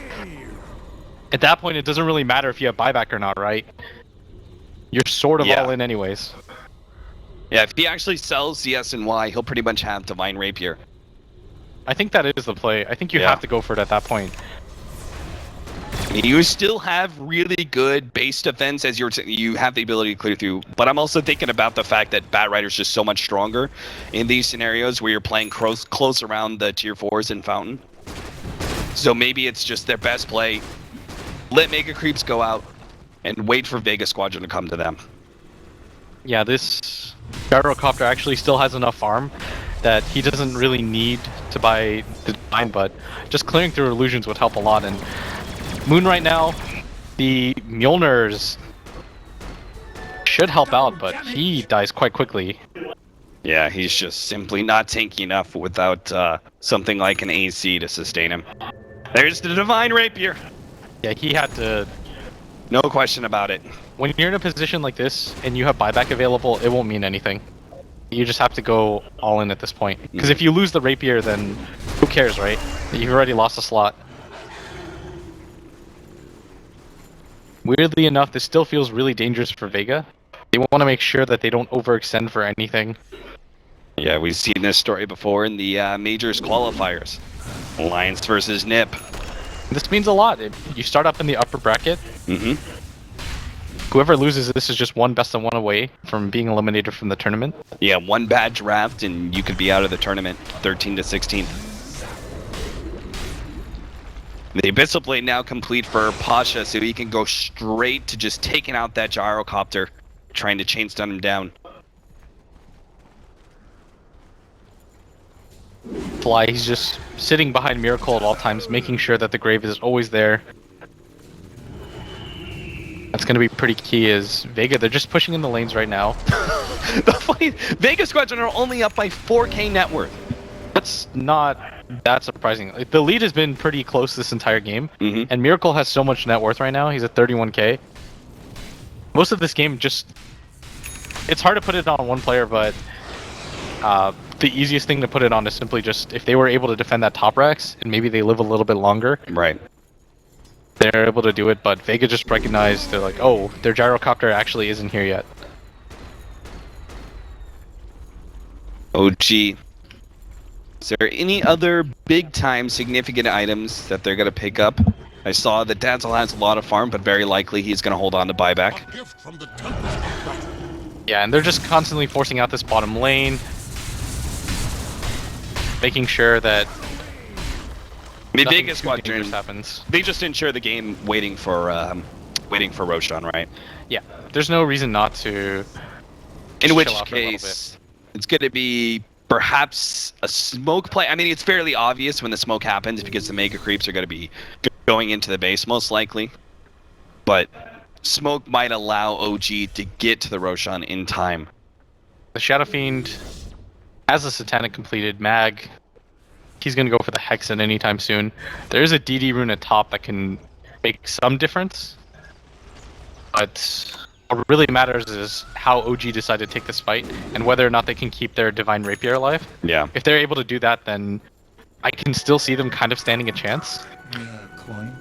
Speaker 1: At that point, it doesn't really matter if you have buyback or not, right? You're sort of all in anyways.
Speaker 2: Yeah, if he actually sells the SNY, he'll pretty much have Divine Rapier.
Speaker 1: I think that is the play. I think you have to go for it at that point.
Speaker 2: You still have really good base defense as you have the ability to clear through, but I'm also thinking about the fact that Bat Rider's just so much stronger in these scenarios where you're playing close around the tier 4s in Fountain. So maybe it's just their best play. Let Mega Creeps go out and wait for Vega Squadron to come to them.
Speaker 1: Yeah, this gyrocopter actually still has enough farm that he doesn't really need to buy the Divine, but just clearing through illusions would help a lot. And Moon right now, the Mjolnirs should help out, but he dies quite quickly.
Speaker 2: Yeah, he's just simply not tanky enough without something like an AC to sustain him. There's the Divine Rapier.
Speaker 1: Yeah, he had to...
Speaker 2: No question about it.
Speaker 1: When you're in a position like this and you have buyback available, it won't mean anything. You just have to go all in at this point. Because if you lose the Rapier, then who cares, right? You've already lost a slot. Weirdly enough, this still feels really dangerous for Vega. They want to make sure that they don't overextend for anything.
Speaker 2: Yeah, we've seen this story before in the Majors qualifiers. Alliance versus NIP.
Speaker 1: This means a lot. You start up in the upper bracket. Whoever loses this is just one best of one away from being eliminated from the tournament.
Speaker 2: Yeah, one bad draft and you could be out of the tournament, 13 to 16. The Abyssal Blade now complete for Pasha, so he can go straight to just taking out that gyrocopter, trying to chain stun him down.
Speaker 1: Fly, he's just sitting behind Miracle at all times, making sure that the grave is always there. That's going to be pretty key. Is Vega, they're just pushing in the lanes right now.
Speaker 2: The funny, Vega Squadron are only up by 4k net worth.
Speaker 1: That's not that surprising. The lead has been pretty close this entire game, and Miracle has so much net worth right now. He's at 31k. Most of this game just... It's hard to put it on one player, but the easiest thing to put it on is simply just if they were able to defend that top racks, and maybe they live a little bit longer.
Speaker 2: Right.
Speaker 1: They're able to do it, but Vega just recognized, they're like, oh, their gyrocopter actually isn't here yet.
Speaker 2: OG. Is there any other big-time significant items that they're going to pick up? I saw that Dazzle has a lot of farm, but very likely he's going to hold on to buyback.
Speaker 1: Yeah, and they're just constantly forcing out this bottom lane, making sure that
Speaker 2: Vega Squadron
Speaker 1: happens.
Speaker 2: They just ensure the game waiting for Roshan, right?
Speaker 1: Yeah, there's no reason not to.
Speaker 2: In which case, it's going to be perhaps a smoke play. I mean, it's fairly obvious when the smoke happens because the Mega Creeps are going to be going into the base most likely. But smoke might allow OG to get to the Roshan in time.
Speaker 1: The Shadow Fiend has the Satanic completed. Mag, he's going to go for the Hexen anytime soon. There is a DD rune at top that can make some difference. But what really matters is how OG decide to take this fight and whether or not they can keep their Divine Rapier alive.
Speaker 2: Yeah.
Speaker 1: If they're able to do that, then I can still see them kind of standing a chance.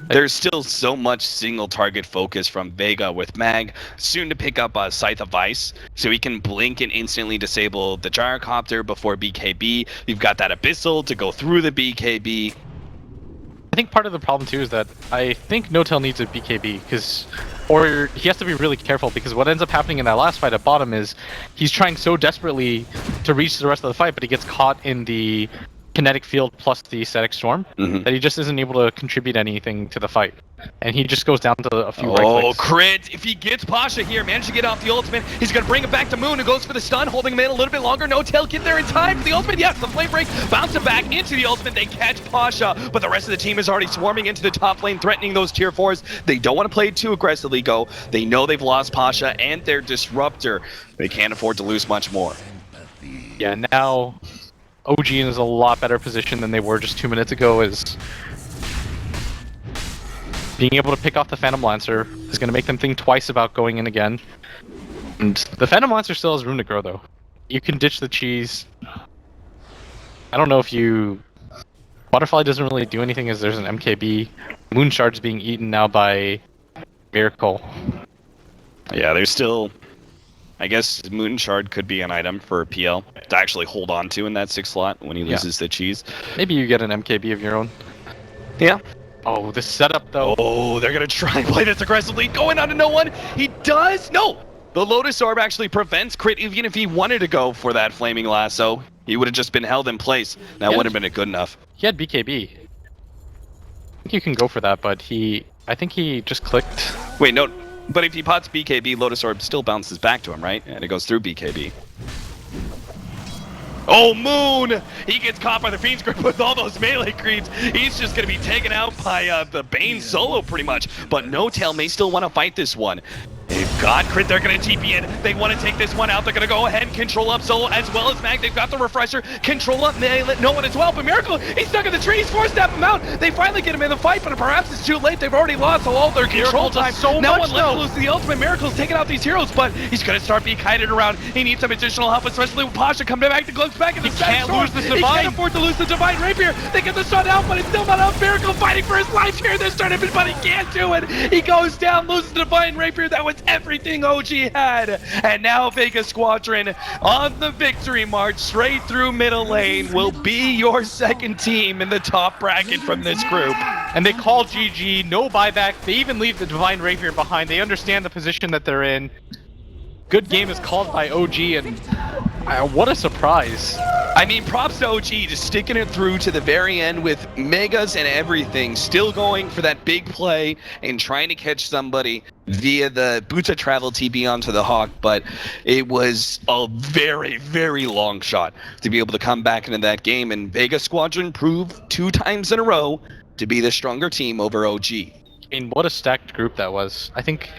Speaker 2: There's still so much single target focus from Vega with Mag, soon to pick up a Scythe of Ice, so he can blink and instantly disable the gyrocopter before BKB. You've got that Abyssal to go through the BKB.
Speaker 1: I think part of the problem too is that I think No-Tail needs a BKB, or he has to be really careful, because what ends up happening in that last fight at bottom is he's trying so desperately to reach the rest of the fight, but he gets caught in the kinetic field plus the static storm that he just isn't able to contribute anything to the fight, and he just goes down to a few right clicks.
Speaker 2: Crit! If he gets Pasha here, managed to get off the ultimate, he's gonna bring it back to Moon, who goes for the stun, holding him in a little bit longer. No-Tail get there in time for the ultimate. Yes, the flame break, bounce it back into the ultimate. They catch Pasha, but the rest of the team is already swarming into the top lane, threatening those tier 4s. They don't want to play it too aggressively, go. They know they've lost Pasha and their disruptor. They can't afford to lose much more.
Speaker 1: Yeah, now OG is a lot better position than they were just 2 minutes ago. Is being able to pick off the Phantom Lancer is going to make them think twice about going in again. And the Phantom Lancer still has room to grow, though. You can ditch the cheese. I don't know if you... Butterfly doesn't really do anything as there's an MKB. Moon Shard's being eaten now by Miracle.
Speaker 2: Yeah, there's still... I guess Moon Shard could be an item for PL to actually hold on to in that 6th slot when he loses the cheese.
Speaker 1: Maybe you get an MKB of your own.
Speaker 2: Yeah.
Speaker 1: Oh, the setup though.
Speaker 2: Oh, they're gonna try and play this aggressively. Going on to no one. He does. No. The Lotus Orb actually prevents crit. Even if he wanted to go for that flaming lasso, he would have just been held in place. That wouldn't have been good enough.
Speaker 1: He had BKB. I think you can go for that, but I think he just clicked.
Speaker 2: Wait, no. But if he pots BKB, Lotus Orb still bounces back to him, right? And it goes through BKB. Oh, Moon! He gets caught by the Fiend's Grip with all those melee creeps. He's just going to be taken out by the Bane solo, pretty much. But No Tail may still want to fight this one. They've got crit, they're going to TP in. They want to take this one out. They're going to go ahead and control up Solo as well as Mag. They've got the refresher. Control up no one as well. But Miracle, he's stuck in the trees. Force-step him out. They finally get him in the fight, but perhaps it's too late. They've already lost all their control time. No one left to lose. The ultimate Miracle's taking out these heroes, but he's going to start being kited around. He needs some additional help, especially with Pasha coming back to Glimpse back in the
Speaker 1: He can't lose the Divine.
Speaker 2: He can't afford to lose the Divine Rapier. They get the shot out, but it's still not enough. Miracle fighting for his life here this tournament, but he can't do it. He goes down, loses the Divine Rapier. That was everything OG had. And now Vega Squadron on the victory march straight through middle lane will be your second team in the top bracket from this group.
Speaker 1: And they call GG, no buyback. They even leave the Divine Rapier behind. They understand the position that they're in. Good game is called by OG, and what a surprise.
Speaker 2: I mean, props to OG, just sticking it through to the very end with megas and everything, still going for that big play and trying to catch somebody via the Buta travel TP onto the Hawk, but it was a very, very long shot to be able to come back into that game, and Vega Squadron proved 2 times in a row to be the stronger team over OG.
Speaker 1: I mean, what a stacked group that was. I think